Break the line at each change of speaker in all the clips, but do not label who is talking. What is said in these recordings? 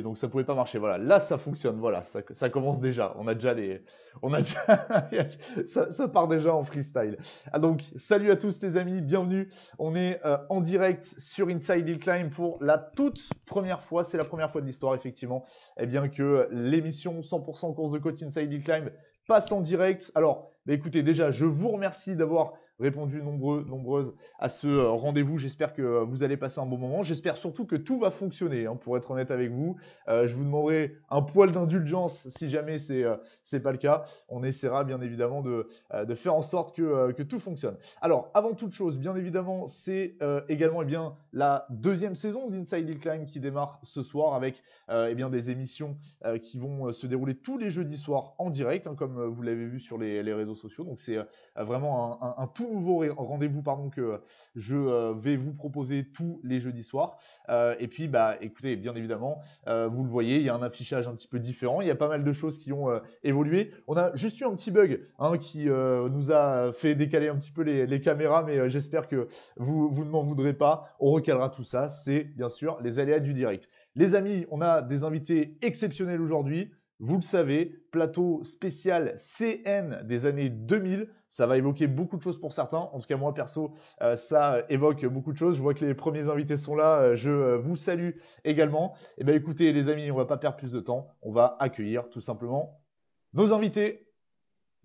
donc ça pouvait pas marcher. Voilà, là ça fonctionne. Voilà, ça commence déjà. On a déjà, ça part déjà en freestyle. Ah donc, salut à tous les amis, bienvenue. On est en direct sur Inside Hill Climb pour la toute première fois. C'est la première fois de l'histoire, effectivement. Eh bien que l'émission 100% course de côte Inside Hill Climb passe en direct. Alors, bah écoutez, déjà, je vous remercie d'avoir répondu nombreuses à ce rendez-vous. J'espère que vous allez passer un bon moment. J'espère surtout que tout va fonctionner, hein, pour être honnête avec vous. Je vous demanderai un poil d'indulgence si jamais c'est pas le cas. On essaiera bien évidemment de faire en sorte que tout fonctionne. Alors, avant toute chose, bien évidemment, c'est également bien, la deuxième saison d'Inside Hill Climb qui démarre ce soir avec des émissions qui vont se dérouler tous les jeudis soirs en direct, hein, comme vous l'avez vu sur les réseaux sociaux. Donc, c'est vraiment un tout nouveau rendez-vous que je vais vous proposer tous les jeudis soirs. Et puis, bah, écoutez, bien évidemment, vous le voyez, il y a un affichage un petit peu différent. Il y a pas mal de choses qui ont évolué. On a juste eu un petit bug, hein, qui nous a fait décaler un petit peu les caméras, mais j'espère que vous ne m'en voudrez pas. On recalera tout ça. C'est bien sûr les aléas du direct. Les amis, on a des invités exceptionnels aujourd'hui. Vous le savez, plateau spécial CN des années 2000. Ça va évoquer beaucoup de choses pour certains. En tout cas, moi, perso, ça évoque beaucoup de choses. Je vois que les premiers invités sont là. Je vous salue également. Eh bien, écoutez, les amis, on ne va pas perdre plus de temps. On va accueillir tout simplement nos invités.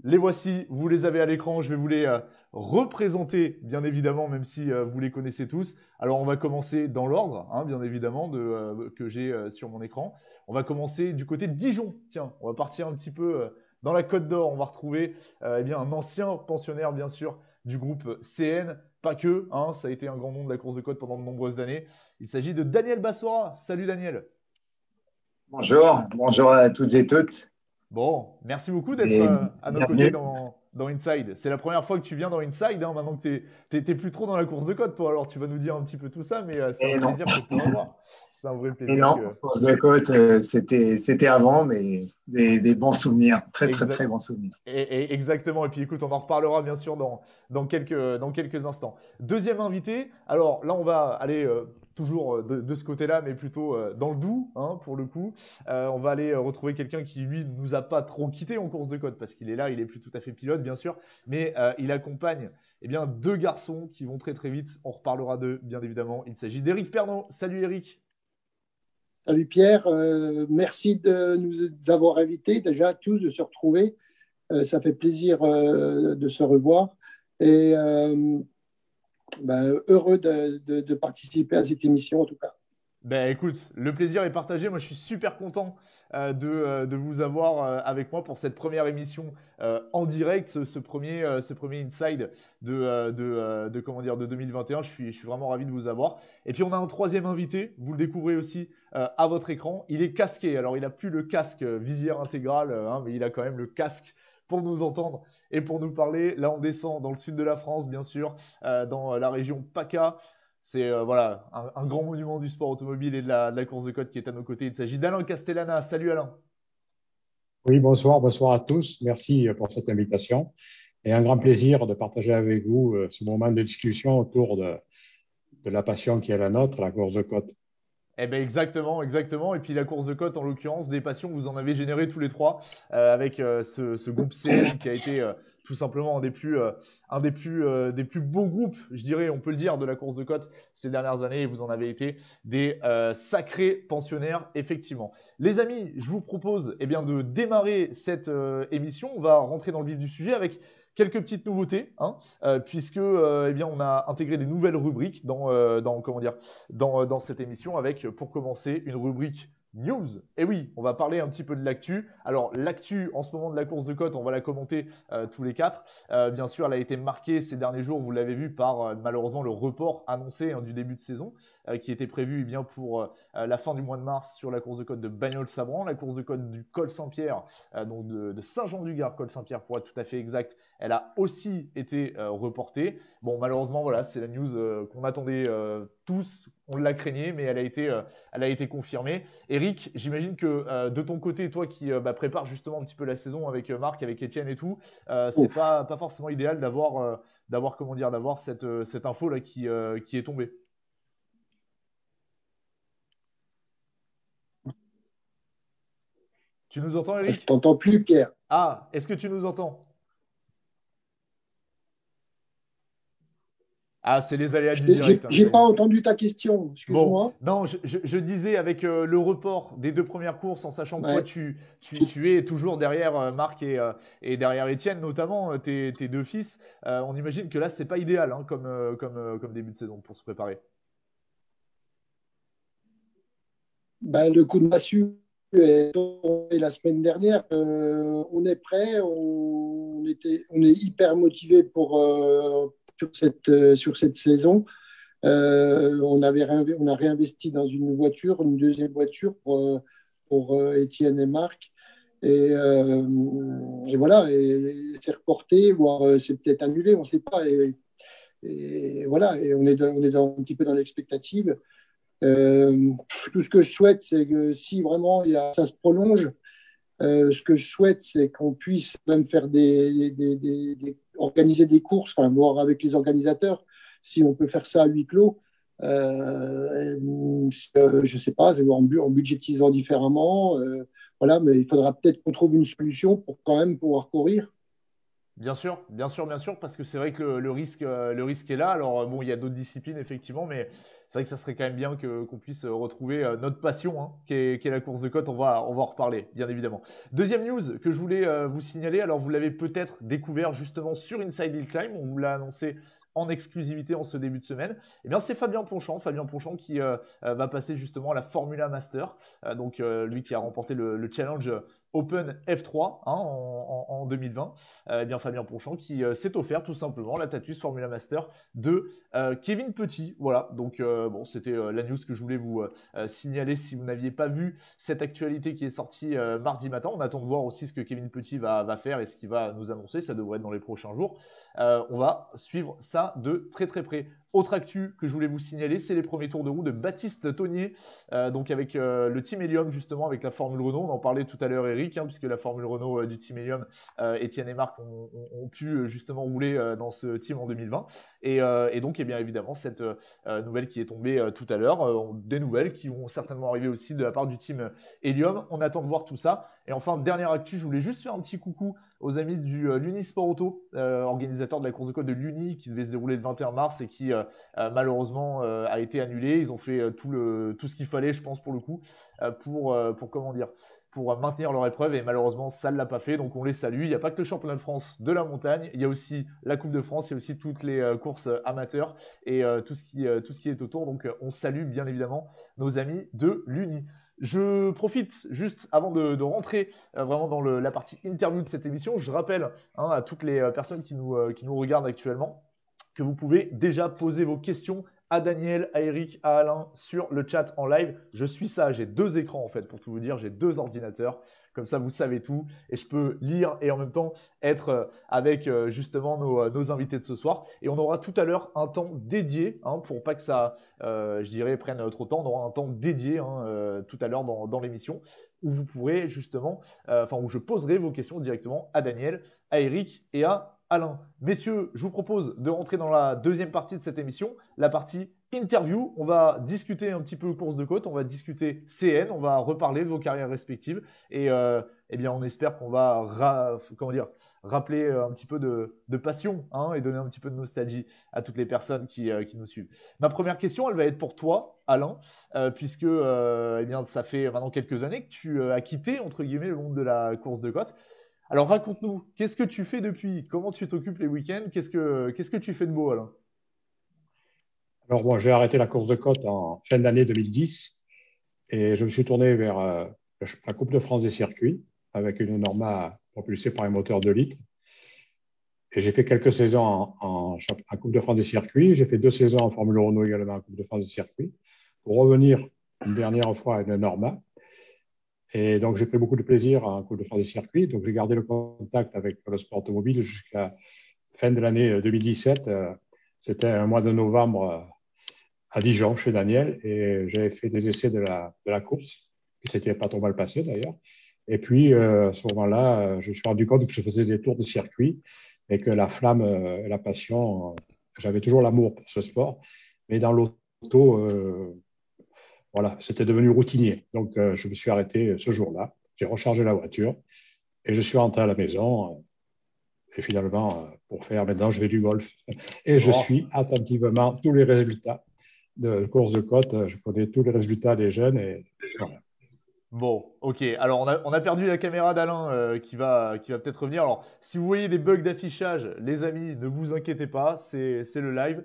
Les voici, vous les avez à l'écran. Je vais vous les représenter, bien évidemment, même si vous les connaissez tous. Alors, on va commencer dans l'ordre, hein, bien évidemment, que j'ai sur mon écran. On va commencer du côté de Dijon. Tiens, on va partir un petit peu dans la Côte d'Or. On va retrouver un ancien pensionnaire, bien sûr, du groupe CN. Pas que, hein, ça a été un grand nom de la course de côte pendant de nombreuses années. Il s'agit de Daniel Bassora. Salut Daniel.
Bonjour, bonjour à toutes et toutes
Bon, merci beaucoup d'être
et
à nos côtés
bienvenue.
dans Inside. C'est la première fois que tu viens dans Inside, hein, maintenant que t'es plus trop dans la course de côte, toi. Alors tu vas nous dire un petit peu tout ça, mais c'est un
Et non,
plaisir que de te revoir. C'est un vrai
et
plaisir
non,
que.
course de côte, c'était avant, mais des bons souvenirs, très très
Exact.
très bons souvenirs.
Exactement. Et puis écoute, on en reparlera bien sûr dans quelques instants. Deuxième invité. Alors là, on va aller toujours de ce côté-là, mais plutôt dans le doux, hein, pour le coup. On va aller retrouver quelqu'un qui, lui, nous a pas trop quitté en course de côte parce qu'il est là, il est plus tout à fait pilote, bien sûr, mais il accompagne deux garçons qui vont très très vite. On reparlera d'eux, bien évidemment. Il s'agit d'Éric Pernot. Salut Éric.
Salut Pierre, merci de nous avoir invités déjà tous de se retrouver. Ça fait plaisir de se revoir et heureux de participer à cette émission en tout cas.
Ben écoute, le plaisir est partagé. Moi, je suis super content de vous avoir avec moi pour cette première émission en direct, ce premier Inside comment dire, de 2021. Je suis vraiment ravi de vous avoir. Et puis, on a un troisième invité. Vous le découvrez aussi à votre écran. Il est casqué. Alors, il n'a plus le casque visière intégrale, hein, mais il a quand même le casque pour nous entendre et pour nous parler. Là, on descend dans le sud de la France, bien sûr, dans la région PACA. C'est voilà, un grand monument du sport automobile et de la course de côte qui est à nos côtés. Il s'agit d'Alain Castellana. Salut Alain.
Oui, bonsoir, bonsoir à tous. Merci pour cette invitation et un grand plaisir de partager avec vous ce moment de discussion autour de la passion qui est la nôtre, la course de côte.
Eh ben exactement, exactement. Et puis la course de côte, en l'occurrence, des passions, vous en avez généré tous les trois avec ce groupe CN qui a été tout simplement des plus beaux groupes, je dirais, on peut le dire, de la course de côte ces dernières années. Et vous en avez été des sacrés pensionnaires, effectivement. Les amis, je vous propose de démarrer cette émission. On va rentrer dans le vif du sujet avec quelques petites nouveautés, hein, puisque on a intégré des nouvelles rubriques dans cette émission avec, pour commencer, une rubrique news. Et oui, on va parler un petit peu de l'actu. Alors, l'actu en ce moment de la course de côte, on va la commenter tous les quatre. Bien sûr, elle a été marquée ces derniers jours, vous l'avez vu, par malheureusement le report annoncé, hein, du début de saison, qui était prévu pour la fin du mois de mars sur la course de côte de Bagnols-Sabran, la course de côte du Col Saint-Pierre, donc de Saint-Jean-du-Gard, Col Saint-Pierre pour être tout à fait exact. Elle a aussi été reportée. Bon, malheureusement, voilà, c'est la news qu'on attendait tous. On l'a craignée, mais elle a été confirmée. Eric, j'imagine que de ton côté, toi qui prépare justement un petit peu la saison avec Marc, avec Étienne et tout, c'est
Ouf.
pas forcément idéal d'avoir cette info là qui est tombée. Tu nous entends,
Je
Eric?
t'entends plus, Pierre.
Ah, est-ce que tu nous entends? Ah, c'est les aléas du direct, hein,
J'ai
ça y
pas
est.
entendu ta question,
Bon,
excuse-moi.
non, je disais avec le report des 2 premières courses, en sachant que toi,
Ouais.
tu es toujours derrière Marc et derrière Étienne, notamment, tes 2 fils. On imagine que là, c'est pas idéal hein, comme début de saison pour se préparer.
Ben, le coup de massue est tombé la semaine dernière. On est prêt, on est hyper motivé sur cette saison. On a réinvesti dans une deuxième voiture pour Étienne et Marc. Et voilà, et c'est reporté, voire c'est peut-être annulé, on ne sait pas. Et voilà, et on est un petit peu dans l'expectative. Euh, Tout ce que je souhaite, c'est que si vraiment ça se prolonge, ce que je souhaite, c'est qu'on puisse même faire organiser des courses, enfin, voir avec les organisateurs si on peut faire ça à huis clos. Je ne sais pas, en budgétisant différemment. Voilà, mais il faudra peut-être qu'on trouve une solution pour quand même pouvoir courir.
Bien sûr, bien sûr, bien sûr, parce que c'est vrai que le risque est là. Alors, bon, il y a d'autres disciplines, effectivement, mais c'est vrai que ça serait quand même bien qu'on puisse retrouver notre passion, hein, qui est la course de côte. On va en reparler, bien évidemment. Deuxième news que je voulais vous signaler, alors vous l'avez peut-être découvert justement sur Inside Hill Climb, on vous l'a annoncé en exclusivité en ce début de semaine. Eh bien, c'est Fabien Ponchant qui va passer justement à la Formula Master. Donc, lui qui a remporté le challenge Open F3 hein, en 2020. Eh bien Fabien Ponchant qui s'est offert tout simplement la Tatuus Formula Master de Kevin Petit. Voilà, donc bon, c'était la news que je voulais vous signaler si vous n'aviez pas vu cette actualité qui est sortie mardi matin. On attend de voir aussi ce que Kevin Petit va faire et ce qu'il va nous annoncer. Ça devrait être dans les prochains jours. On va suivre ça de très très près. Autre actu que je voulais vous signaler, c'est les premiers tours de roue de Baptiste Tonnier, donc avec le Team Helium justement, avec la Formule Renault. On en parlait tout à l'heure, Eric, hein, puisque la Formule Renault du Team Helium, Étienne et Marc ont pu justement rouler dans ce team en 2020. Et donc, eh bien évidemment, cette nouvelle qui est tombée tout à l'heure, des nouvelles qui vont certainement arriver aussi de la part du Team Helium. On attend de voir tout ça. Et enfin, dernière actu, je voulais juste faire un petit coucou aux amis du l'Uni Sport Auto, organisateur de la course de côte de l'Uni, qui devait se dérouler le 21 mars et qui malheureusement a été annulé. Ils ont fait tout ce qu'il fallait, je pense, pour le coup, pour comment dire, pour maintenir leur épreuve et malheureusement ça ne l'a pas fait, donc on les salue. Il n'y a pas que le championnat de France de la montagne, il y a aussi la Coupe de France, il y a aussi toutes les courses amateurs et tout ce qui est autour, donc on salue bien évidemment nos amis de l'Uni. Je profite juste avant de rentrer vraiment dans la partie interview de cette émission, je rappelle hein, à toutes les personnes qui nous regardent actuellement que vous pouvez déjà poser vos questions à Daniel, à Eric, à Alain sur le chat en live. Je suis ça, j'ai 2 écrans en fait pour tout vous dire, j'ai 2 ordinateurs. Comme ça, vous savez tout et je peux lire et en même temps être avec justement nos invités de ce soir. Et on aura tout à l'heure un temps dédié hein, pour pas que ça, je dirais, prenne trop de temps. On aura un temps dédié hein, tout à l'heure dans l'émission où vous pourrez justement, où je poserai vos questions directement à Daniel, à Eric et à Alain. Messieurs, je vous propose de rentrer dans la deuxième partie de cette émission, la partie interview. On va discuter un petit peu course de côte, on va discuter CN, on va reparler de vos carrières respectives et eh bien on espère qu'on va rappeler un petit peu de passion hein, et donner un petit peu de nostalgie à toutes les personnes qui nous suivent. Ma première question, elle va être pour toi, Alain, puisque eh bien, ça fait maintenant quelques années que tu as quitté entre guillemets le monde de la course de côte. Alors raconte-nous, qu'est-ce que tu fais depuis? Comment tu t'occupes les week-ends? Qu'est-ce que tu fais de beau, Alain?
Alors, moi, j'ai arrêté la course de côte en fin d'année 2010 et je me suis tourné vers la Coupe de France des circuits avec une Norma propulsée par un moteur 2 litres. Et j'ai fait quelques saisons en Coupe de France des circuits. J'ai fait 2 saisons en Formule Renault également en Coupe de France des circuits pour revenir une dernière fois à une Norma. Et donc, j'ai pris beaucoup de plaisir en Coupe de France des circuits. Donc, j'ai gardé le contact avec le sport automobile jusqu'à fin de l'année 2017. C'était un mois de novembre à Dijon, chez Daniel. Et j'avais fait des essais de la course, qui s'était pas trop mal passé d'ailleurs. Et puis, à ce moment-là, je me suis rendu compte que je faisais des tours de circuit et que la flamme, la passion, j'avais toujours l'amour pour ce sport. Mais dans l'auto, voilà, c'était devenu routinier. Donc, je me suis arrêté ce jour-là. j'ai rechargé la voiture et je suis rentré à la maison. Et finalement, pour faire maintenant, je fais du golf. Et je suis attentivement tous les résultats de course de côte. Je connais tous les résultats des jeunes. Et voilà.
Bon, ok. Alors, on a perdu la caméra d'Alain qui va peut-être revenir. Alors, si vous voyez des bugs d'affichage, les amis, ne vous inquiétez pas, c'est le live.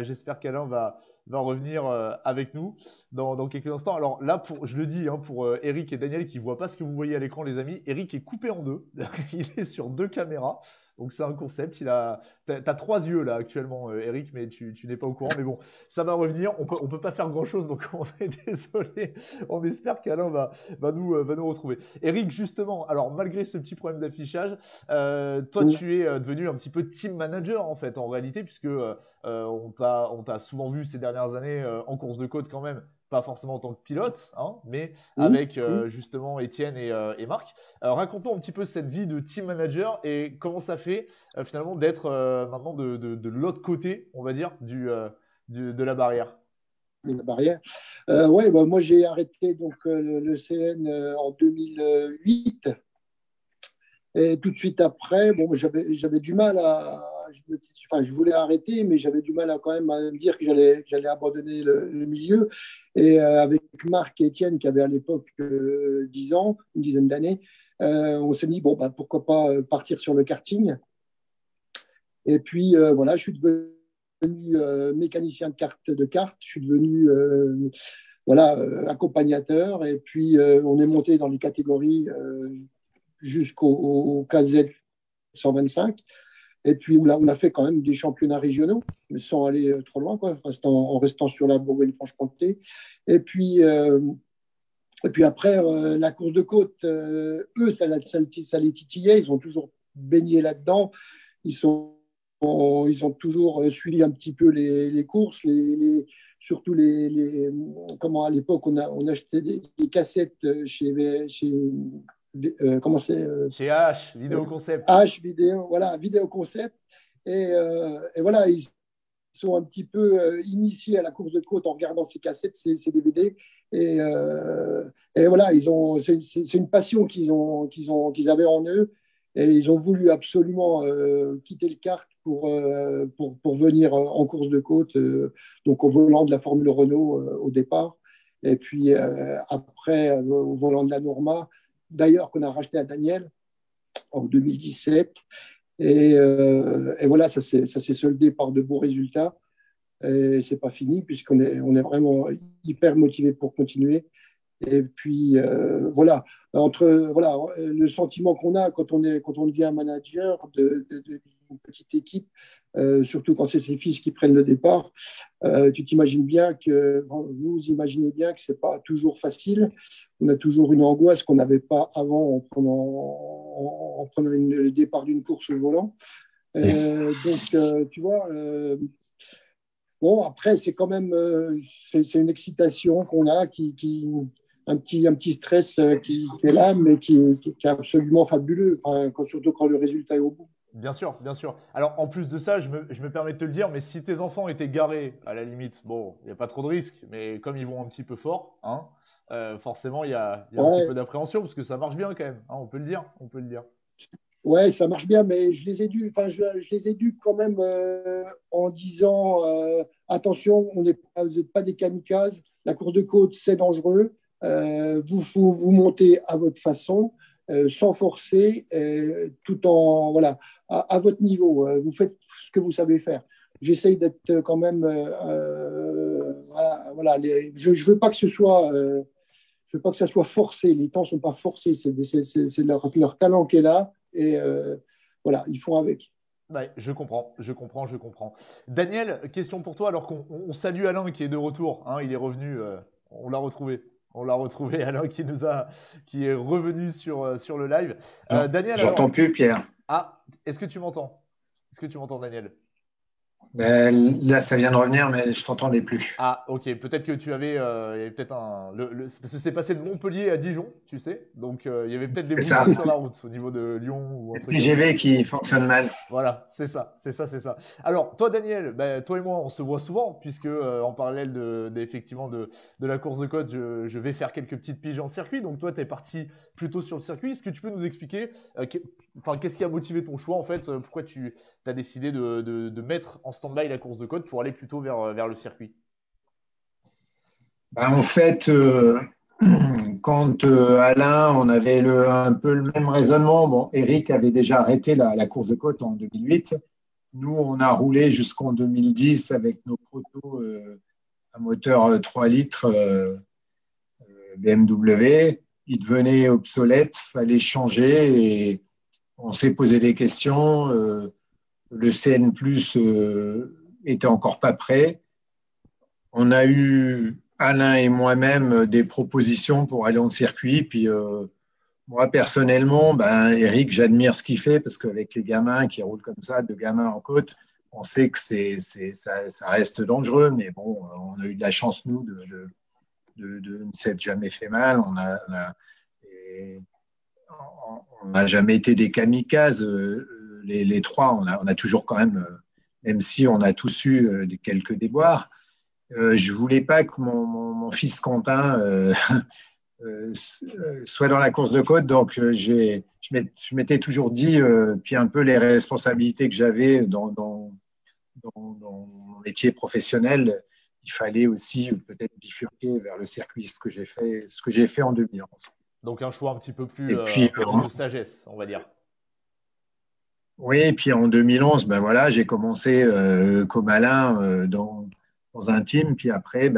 J'espère qu'Alain va revenir avec nous dans quelques instants. Alors là, je le dis, hein, pour Eric et Daniel qui ne voient pas ce que vous voyez à l'écran, les amis, Eric est coupé en deux. Il est sur deux caméras. Donc c'est un concept. T'as trois yeux là actuellement, Eric, mais tu n'es pas au courant. Mais bon, ça va revenir. On peut pas faire grand chose, donc on est désolé. On espère qu'Alain va nous retrouver. Eric, justement, alors malgré ce petit problème d'affichage, toi tu es devenu un petit peu team manager en fait, en réalité, puisque on t'a souvent vu ces dernières années en course de côte quand même. Pas forcément en tant que pilote, hein, mais avec justement Étienne et Marc. Raconte-nous un petit peu cette vie de team manager et comment ça fait finalement d'être maintenant de l'autre côté, on va dire, de la barrière.
La barrière. Ouais, bah, moi j'ai arrêté donc le CN en 2008 et tout de suite après, bon, j'avais du mal je voulais arrêter, mais j'avais du mal à quand même à me dire que j'allais abandonner le milieu. Et avec Marc et Étienne qui avaient à l'époque 10 ans, une dizaine d'années, on s'est dit bon bah pourquoi pas partir sur le karting. Et puis voilà, je suis devenu mécanicien de kart, je suis devenu accompagnateur, et puis on est monté dans les catégories jusqu'au KZ 125, et puis on a fait quand même des championnats régionaux, mais sans aller trop loin, quoi, en restant sur la Bourgogne-Franche-Comté. Et puis après, la course de côte, eux, ça les titillait, ils ont toujours baigné là-dedans, ils ont toujours suivi un petit peu les courses, surtout comment à l'époque on achetait des cassettes comment c'est
chez H, Vidéo Concept.
H Vidéo, voilà, Vidéo Concept. Et voilà, ils sont un petit peu initiés à la course de côte en regardant ces cassettes, ces DVD. Et voilà, c'est une passion qu'ils avaient en eux. Et ils ont voulu absolument quitter le kart pour venir en course de côte, donc au volant de la Formule Renault au départ. Et puis après, au volant de la Norma, d'ailleurs, qu'on a racheté à Daniel en 2017. Et voilà, ça s'est soldé par de beaux résultats. Et c'est pas fini, puisqu'on est vraiment hyper motivé pour continuer. Et puis voilà, le sentiment qu'on a quand on devient manager d'une petite équipe, surtout quand c'est ses fils qui prennent le départ, tu t'imagines bien vous imaginez bien que c'est pas toujours facile. On a toujours une angoisse qu'on n'avait pas avant en prenant le départ d'une course au volant. Donc tu vois. Bon, après, c'est quand même c'est une excitation qu'on a un petit stress qui est là, mais qui est absolument fabuleux, surtout quand le résultat est au bout.
Bien sûr, bien sûr. Alors, en plus de ça, je me permets de te le dire, mais si tes enfants étaient garés, à la limite, bon, il n'y a pas trop de risques, mais comme ils vont un petit peu fort, hein, forcément, il y a un petit peu d'appréhension, parce que ça marche bien quand même, hein, on peut le dire.
Ouais, ça marche bien, mais je les éduque quand même en disant attention, vous n'êtes pas des kamikazes, la course de côte, c'est dangereux, vous montez à votre façon, sans forcer, tout en, voilà, à votre niveau, vous faites ce que vous savez faire. J'essaye d'être quand même, voilà, je veux pas que ce soit. Je veux pas que ça soit forcé. Les temps ne sont pas forcés. C'est leur talent qui est là. Et voilà, ils font avec.
Ouais, je comprends. Daniel, question pour toi, alors qu'on salue Alain qui est de retour, hein, il est revenu, on l'a retrouvé. Alain qui est revenu sur le live. Daniel,
j'entends plus, Pierre.
Ah, est-ce que tu m'entends, Daniel?
Là, ça vient de revenir, mais je t'entendais plus.
Ah, ok. Peut-être que tu avais, il y avait peut-être parce que c'est passé de Montpellier à Dijon, tu sais. Donc, il y avait peut-être des bouchons sur la route au niveau de Lyon ou un truc.
TGV qui fonctionne mal.
Voilà, c'est ça. Alors, toi, Daniel, toi et moi, on se voit souvent puisque en parallèle effectivement de la course de côte, je vais faire quelques petites piges en circuit. Donc, toi, tu es parti plutôt sur le circuit. Est-ce que tu peux nous expliquer qu'est-ce qui a motivé ton choix en fait? Pourquoi tu as décidé de mettre en stand-by la course de côte pour aller plutôt vers le circuit?
En fait, quand Alain, on avait un peu le même raisonnement. Bon, Eric avait déjà arrêté la course de côte en 2008. Nous, on a roulé jusqu'en 2010 avec nos protos, un moteur 3 litres BMW. Il devenait obsolète, fallait changer et on s'est posé des questions. Le CN+ était encore pas prêt. On a eu, Alain et moi-même, des propositions pour aller en circuit. Puis moi, personnellement, Eric, j'admire ce qu'il fait parce qu'avec les gamins qui roulent comme ça, deux gamins en côte, on sait que ça reste dangereux. Mais bon, on a eu de la chance, nous, de ne s'être jamais fait mal. On n'a jamais été des kamikazes. Les trois, on a toujours quand même si on a tous eu quelques déboires, je ne voulais pas que mon fils Quentin soit dans la course de côte. Donc, je m'étais toujours dit, puis un peu les responsabilités que j'avais dans mon métier professionnel, il fallait aussi peut-être bifurquer vers le circuit, ce que j'ai fait en 2011.
Donc, un choix un petit peu plus de sagesse, on va dire.
Oui, et puis en 2011, j'ai commencé comme Alain dans un team. Puis après,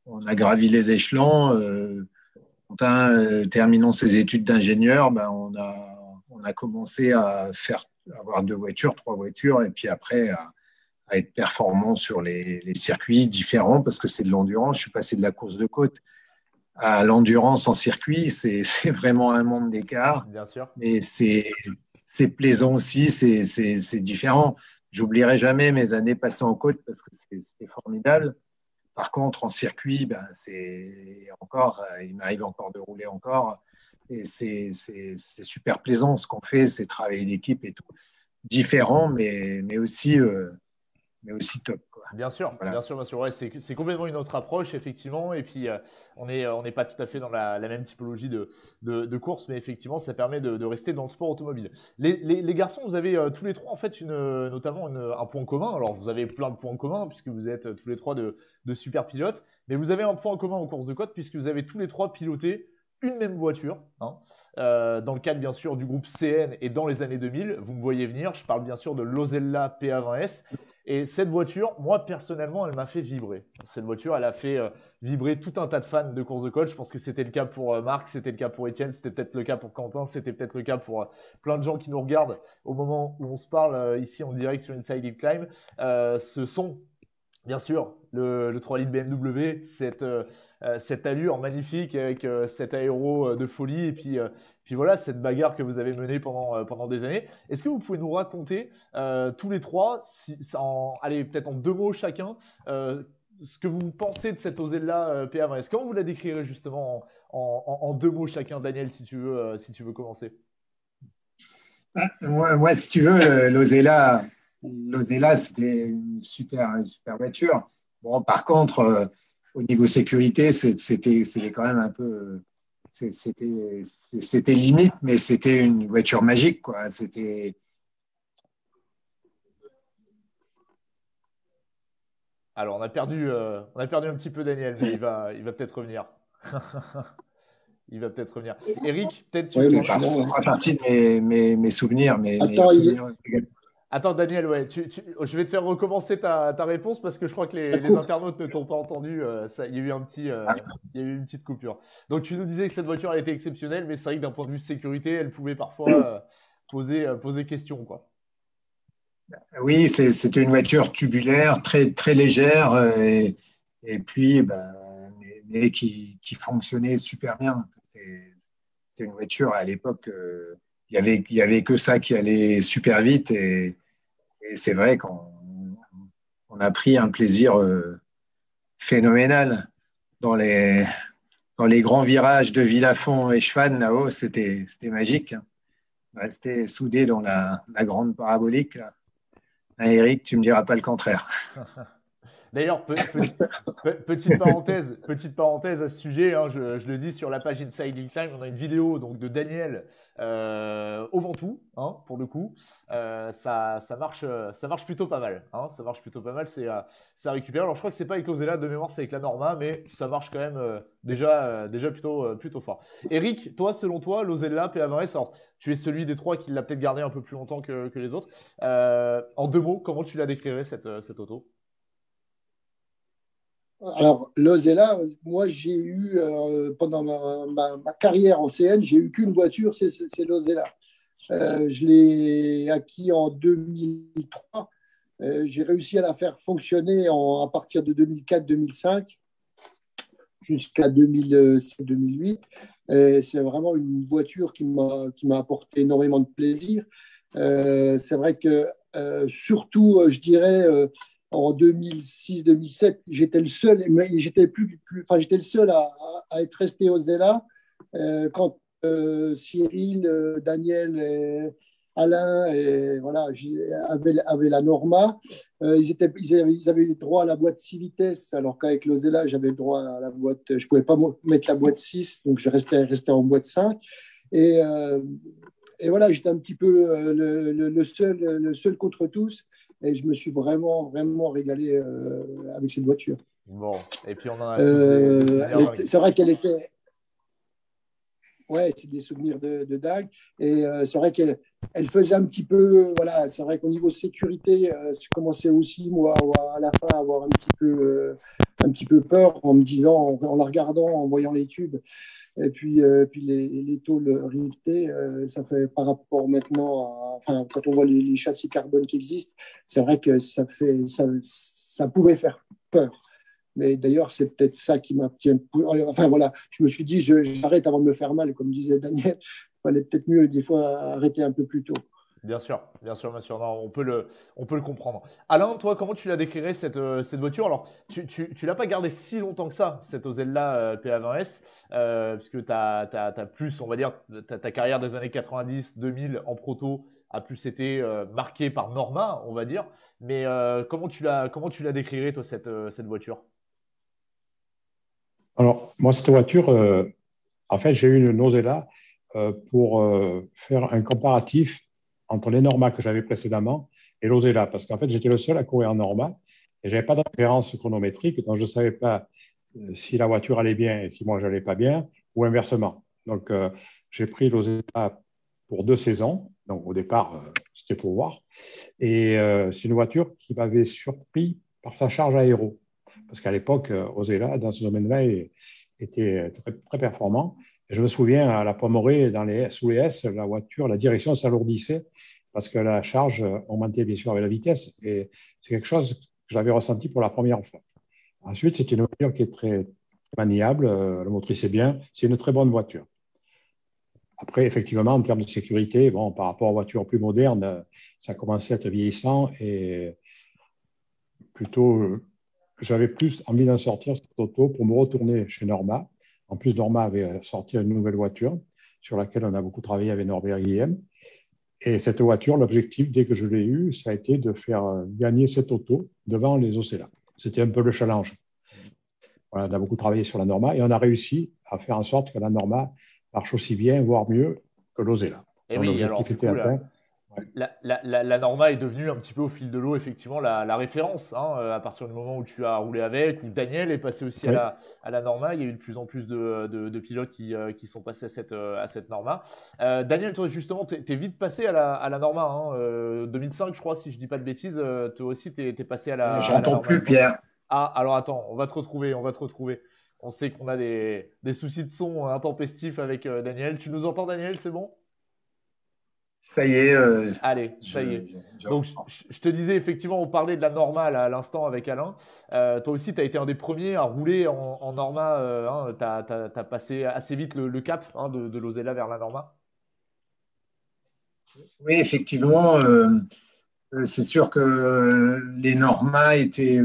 on a gravi les échelons. Quentin, terminant ses études d'ingénieur, on a commencé à avoir 2 voitures, 3 voitures, et puis après à être performant sur les circuits différents parce que c'est de l'endurance. Je suis passé de la course de côte à l'endurance en circuit. C'est vraiment un monde d'écart.
Bien sûr.
Mais c'est plaisant aussi, c'est différent. J'oublierai jamais mes années passées en côte parce que c'est formidable. Par contre, en circuit, il m'arrive encore de rouler encore. Et c'est super plaisant ce qu'on fait, c'est travailler d'équipe et tout. Différent, mais aussi top, quoi.
Bien sûr,
voilà.
Bien sûr. Ouais, c'est complètement une autre approche, effectivement. Et puis, on n'est pas tout à fait dans la même typologie de course, mais effectivement, ça permet de rester dans le sport automobile. Les garçons, vous avez tous les trois, en fait, notamment un point commun. Alors, vous avez plein de points communs, puisque vous êtes tous les trois de super pilotes, mais vous avez un point commun en course de côte, puisque vous avez tous les trois piloté une même voiture, dans le cadre bien sûr du groupe CN et dans les années 2000, vous me voyez venir, je parle bien sûr de l'Osella PA20S. Et cette voiture, moi personnellement, elle m'a fait vibrer. Cette voiture, elle a fait vibrer tout un tas de fans de course de côte. Je pense que c'était le cas pour Marc, c'était le cas pour Étienne, c'était peut-être le cas pour Quentin, c'était peut-être le cas pour plein de gens qui nous regardent au moment où on se parle ici en direct sur Inside Hill Climb. Ce sont bien sûr le 3 litres BMW, cette allure magnifique avec cet aéro de folie et puis voilà cette bagarre que vous avez menée pendant des années. Est-ce que vous pouvez nous raconter tous les trois, allez peut-être en 2 mots chacun, ce que vous pensez de cette Osella PA20S? Comment vous la décrirez justement en 2 mots chacun? Daniel, si tu veux commencer.
Moi, si tu veux, l'Osella, c'était une super voiture. Bon, par contre, au niveau sécurité, c'était quand même un peu, c'était limite, mais c'était une voiture magique, quoi.
Alors, on a perdu un petit peu Daniel, mais il va peut-être revenir. Il va peut-être revenir. Eric, peut-être tu
peux ça fera partie de mes souvenirs.
Attends, Daniel, ouais, je vais te faire recommencer ta réponse parce que je crois que les internautes ne t'ont pas entendu. Il y a eu il y a eu une petite coupure. Donc, tu nous disais que cette voiture, elle était exceptionnelle, mais c'est vrai que d'un point de vue sécurité, elle pouvait parfois poser question, quoi.
Oui, c'était une voiture tubulaire, très, très légère, et puis, mais qui fonctionnait super bien. C'était une voiture à l'époque, il y avait que ça qui allait super vite, et c'est vrai qu'on a pris un plaisir phénoménal dans les grands virages de Villafont et Chevannes. Là-haut, c'était magique. Rester soudé dans la grande parabolique, là. Eric, tu me diras pas le contraire.
D'ailleurs, petite parenthèse à ce sujet, hein, je le dis sur la page Inside Incline, on a une vidéo donc de Daniel au Ventoux, hein, pour le coup. Ça marche plutôt pas mal. Hein, ça marche plutôt pas mal, ça récupère. Alors je crois que c'est pas avec l'Ozella de mémoire, c'est avec la Norma, mais ça marche quand même déjà plutôt fort. Eric, toi, selon toi, l'Ozella, PA20S, alors tu es celui des trois qui l'a peut-être gardé un peu plus longtemps que les autres. En 2 mots, comment tu la décrirais cette auto?
Alors, l'Ozella, moi, j'ai eu, pendant ma carrière en CN, j'ai eu qu'une voiture, c'est l'Ozella. Je l'ai acquis en 2003. J'ai réussi à la faire fonctionner à partir de 2004-2005 jusqu'à 2007-2008. C'est vraiment une voiture qui m'a apporté énormément de plaisir. C'est vrai que, surtout, je dirais, en 2006-2007, j'étais le seul, mais j'étais le seul à être resté au Zella. Quand Cyril, Daniel, Alain voilà, avaient la Norma, ils avaient le droit à la boîte 6 vitesses, alors qu'avec l'Ozella, j'avais le droit à la boîte, je ne pouvais pas mettre la boîte 6, donc je restais en boîte 5. Et, euh, et voilà, j'étais un petit peu le seul contre tous. Et je me suis vraiment, vraiment régalé avec cette voiture.
Bon, et puis on en a tous des souvenirs dingues.
C'est vrai qu'elle était. Ouais, c'est des souvenirs de dingue. Et c'est vrai qu'elle faisait un petit peu. Voilà, c'est vrai qu'au niveau sécurité, je commençais aussi, moi, à la fin, à avoir un petit peu peur en me disant, en la regardant, en voyant les tubes. Et puis les tôles rivetées, ça fait par rapport maintenant, enfin, quand on voit les châssis carbone qui existent, c'est vrai que ça pouvait faire peur. Mais d'ailleurs, c'est peut-être ça qui m'a. Enfin voilà, je me suis dit, j'arrête avant de me faire mal, comme disait Daniel. Il fallait peut-être mieux des fois arrêter un peu plus tôt.
Bien sûr, bien sûr, bien sûr. Non, on peut le comprendre. Alain, toi, comment tu la décrirais cette voiture? Alors, tu l'as pas gardée si longtemps que ça, cette Ozella PA20S, puisque t'as plus, on va dire, ta carrière des années 90-2000 en proto a plus été marquée par Norma, on va dire. Mais comment tu la décrirais, toi, cette voiture?
Alors, moi, cette voiture, en fait, j'ai eu une Nosella pour faire un comparatif entre les Norma que j'avais précédemment et l'Ozella, parce qu'en fait, j'étais le seul à courir en Norma et je n'avais pas de référence chronométrique, donc je ne savais pas si la voiture allait bien et si moi, j'allais pas bien, ou inversement. Donc, j'ai pris l'Ozella pour 2 saisons. Donc, au départ, c'était pour voir. Et c'est une voiture qui m'avait surpris par sa charge aéro. Parce qu'à l'époque, Ozella, dans ce domaine-là, était très, très performant. Et je me souviens, à la Pomorée, sous les S, la voiture, la direction s'alourdissait parce que la charge augmentait bien sûr avec la vitesse. Et c'est quelque chose que j'avais ressenti pour la première fois. Ensuite, c'est une voiture qui est très maniable, la motrice est bien, c'est une très bonne voiture. Après, effectivement, en termes de sécurité, bon, par rapport aux voitures plus modernes, ça commençait à être vieillissant et plutôt, j'avais plus envie d'en sortir cette auto pour me retourner chez Norma. En plus, Norma avait sorti une nouvelle voiture sur laquelle on a beaucoup travaillé avec Norbert Guillem. Et cette voiture, l'objectif, dès que je l'ai eue, ça a été de faire gagner cette auto devant les Ocella. C'était un peu le challenge. Voilà, on a beaucoup travaillé sur la Norma et on a réussi à faire en sorte que la Norma marche aussi bien, voire mieux que l'Ozella.
Et oui, alors du coup, la Norma est devenue un petit peu au fil de l'eau, effectivement, la référence, hein, à partir du moment où tu as roulé avec, où Daniel est passé aussi
Oui.
à la Norma. Il y a eu de plus en plus de pilotes qui sont passés à cette Norma. Daniel, toi, justement, t'es vite passé à la Norma. Hein, 2005, je crois, si je dis pas de bêtises, toi aussi, t'es passé à la
J'entends
Norma.
plus, Pierre.
Ah, alors attends, on va te retrouver. On sait qu'on a des soucis de son intempestifs avec Daniel. Tu nous entends, Daniel? C'est bon?
Ça y est,
Allez, ça y est. Donc, je te disais, effectivement, on parlait de la Norma à l'instant avec Alain. Toi aussi, tu as été un des premiers à rouler en Norma. Hein, tu as passé assez vite le cap, hein, de l'Ozella vers la Norma.
oui, effectivement, c'est sûr que les Norma étaient.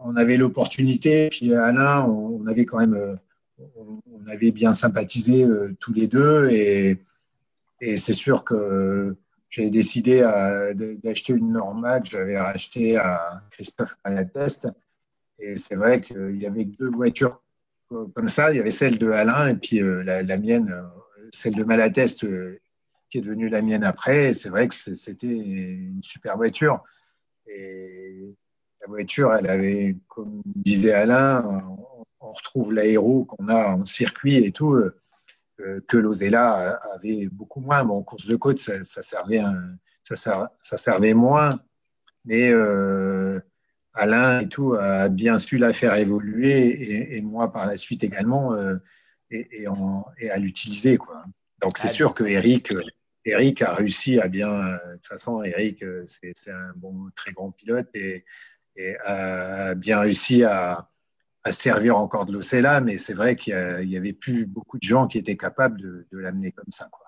On avait l'opportunité, puis Alain, on avait quand même. On avait bien sympathisé tous les deux, et c'est sûr que j'ai décidé d'acheter une Norma que j'avais rachetée à Christophe Malatest. Et c'est vrai qu'il y avait deux voitures comme ça. Il y avait celle de Alain et puis la mienne, celle de Malatest, qui est devenue la mienne après. Et c'est vrai que c'était une super voiture. Et la voiture, elle avait, comme disait Alain, on retrouve l'aéro qu'on a en circuit et tout, que l'Osella avait beaucoup moins. Bon, en course de côte, ça servait moins. Mais Alain et tout a bien su la faire évoluer et moi par la suite également et à l'utiliser, quoi. Donc c'est sûr que Eric a réussi à bien. De toute façon, Eric, c'est un très grand pilote et a bien réussi à servir encore de l'Ocella, mais c'est vrai qu'il y avait plus beaucoup de gens qui étaient capables de l'amener comme ça, quoi.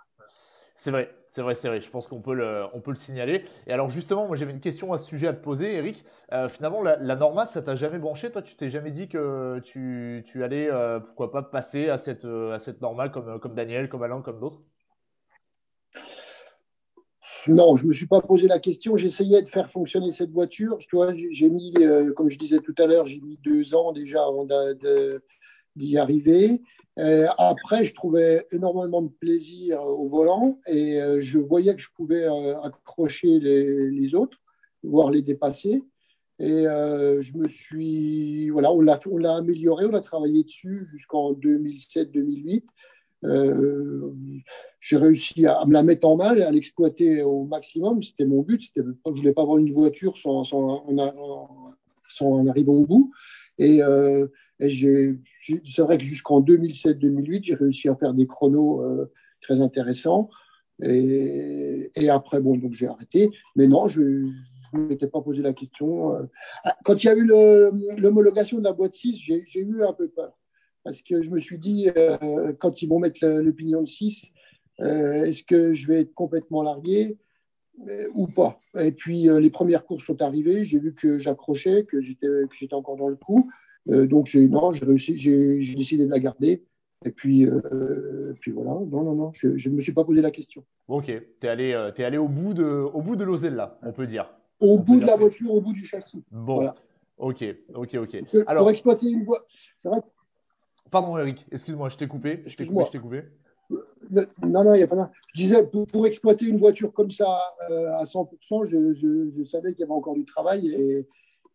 C'est vrai, c'est vrai, c'est vrai. Je pense on peut le signaler. Et alors justement, moi j'avais une question à ce sujet à te poser, Eric. Finalement, la Norma, ça t'a jamais branché? Toi, tu t'es jamais dit que tu allais, pourquoi pas, passer à cette Norma comme Daniel, comme Alain, comme d'autres?
Non, je ne me suis pas posé la question. J'essayais de faire fonctionner cette voiture. Tu vois, j'ai mis, comme je disais tout à l'heure, j'ai mis 2 ans déjà avant d'y arriver. Après, je trouvais énormément de plaisir au volant et je voyais que je pouvais accrocher les autres, voire les dépasser. Et voilà, on l'a amélioré, on a travaillé dessus jusqu'en 2007-2008. Euh, j'ai réussi à me la mettre en main, à l'exploiter au maximum. C'était mon but. Je ne voulais pas avoir une voiture sans en arriver au bout. Et, c'est vrai que jusqu'en 2007-2008, j'ai réussi à faire des chronos très intéressants. Et après, bon, donc j'ai arrêté. Mais non, je ne m'étais pas posé la question. Quand il y a eu l'homologation de la boîte 6, j'ai eu un peu peur. Parce que je me suis dit, quand ils vont mettre le pignon de 6, est-ce que je vais être complètement largué ou pas? Et puis, les premières courses sont arrivées, j'ai vu que j'accrochais, que j'étais encore dans le coup. Donc, non, j'ai réussi, j'ai décidé de la garder. Et puis voilà, non, je ne me suis pas posé la question.
Ok, t'es allé au bout de l'Osella, on peut dire.
Au
On peut
bout de
dire
la
que...
voiture, au bout du châssis.
Bon,
Voilà.
ok, ok.
Pour
Alors,
exploiter une voie, c'est vrai.
pardon Eric, excuse-moi, je t'ai coupé, je
Excuse-moi.
t'ai coupé.
Non, il n'y a pas de... Je disais, pour exploiter une voiture comme ça à 100%, je savais qu'il y avait encore du travail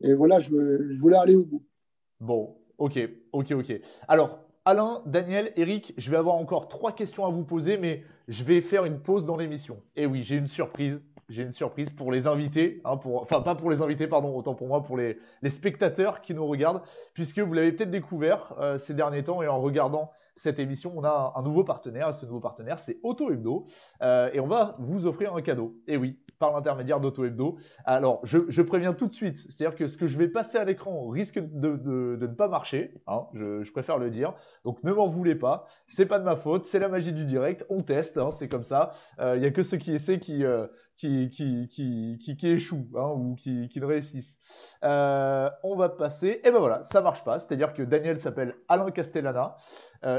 et voilà, je voulais aller au bout.
Bon, ok. Alors, Alain, Daniel, Eric, je vais avoir encore 3 questions à vous poser, mais je vais faire une pause dans l'émission. Et oui, j'ai une surprise. J'ai une surprise pour les invités, hein, enfin pas pour les invités, pardon, autant pour moi, pour les spectateurs qui nous regardent, puisque vous l'avez peut-être découvert ces derniers temps et en regardant cette émission, on a un nouveau partenaire. Ce nouveau partenaire, c'est Auto Hebdo, et on va vous offrir un cadeau. Et oui, par l'intermédiaire d'Auto Hebdo. Alors, je préviens tout de suite, c'est-à-dire que ce que je vais passer à l'écran risque de ne pas marcher, hein, je préfère le dire. Donc, ne m'en voulez pas, c'est pas de ma faute, c'est la magie du direct, on teste, hein, c'est comme ça. Il n'y a que ceux qui essaient qui échouent, hein, ou qui ne réussissent. On va passer, et ben voilà, ça marche pas, c'est-à-dire que Daniel s'appelle Alain Castellana,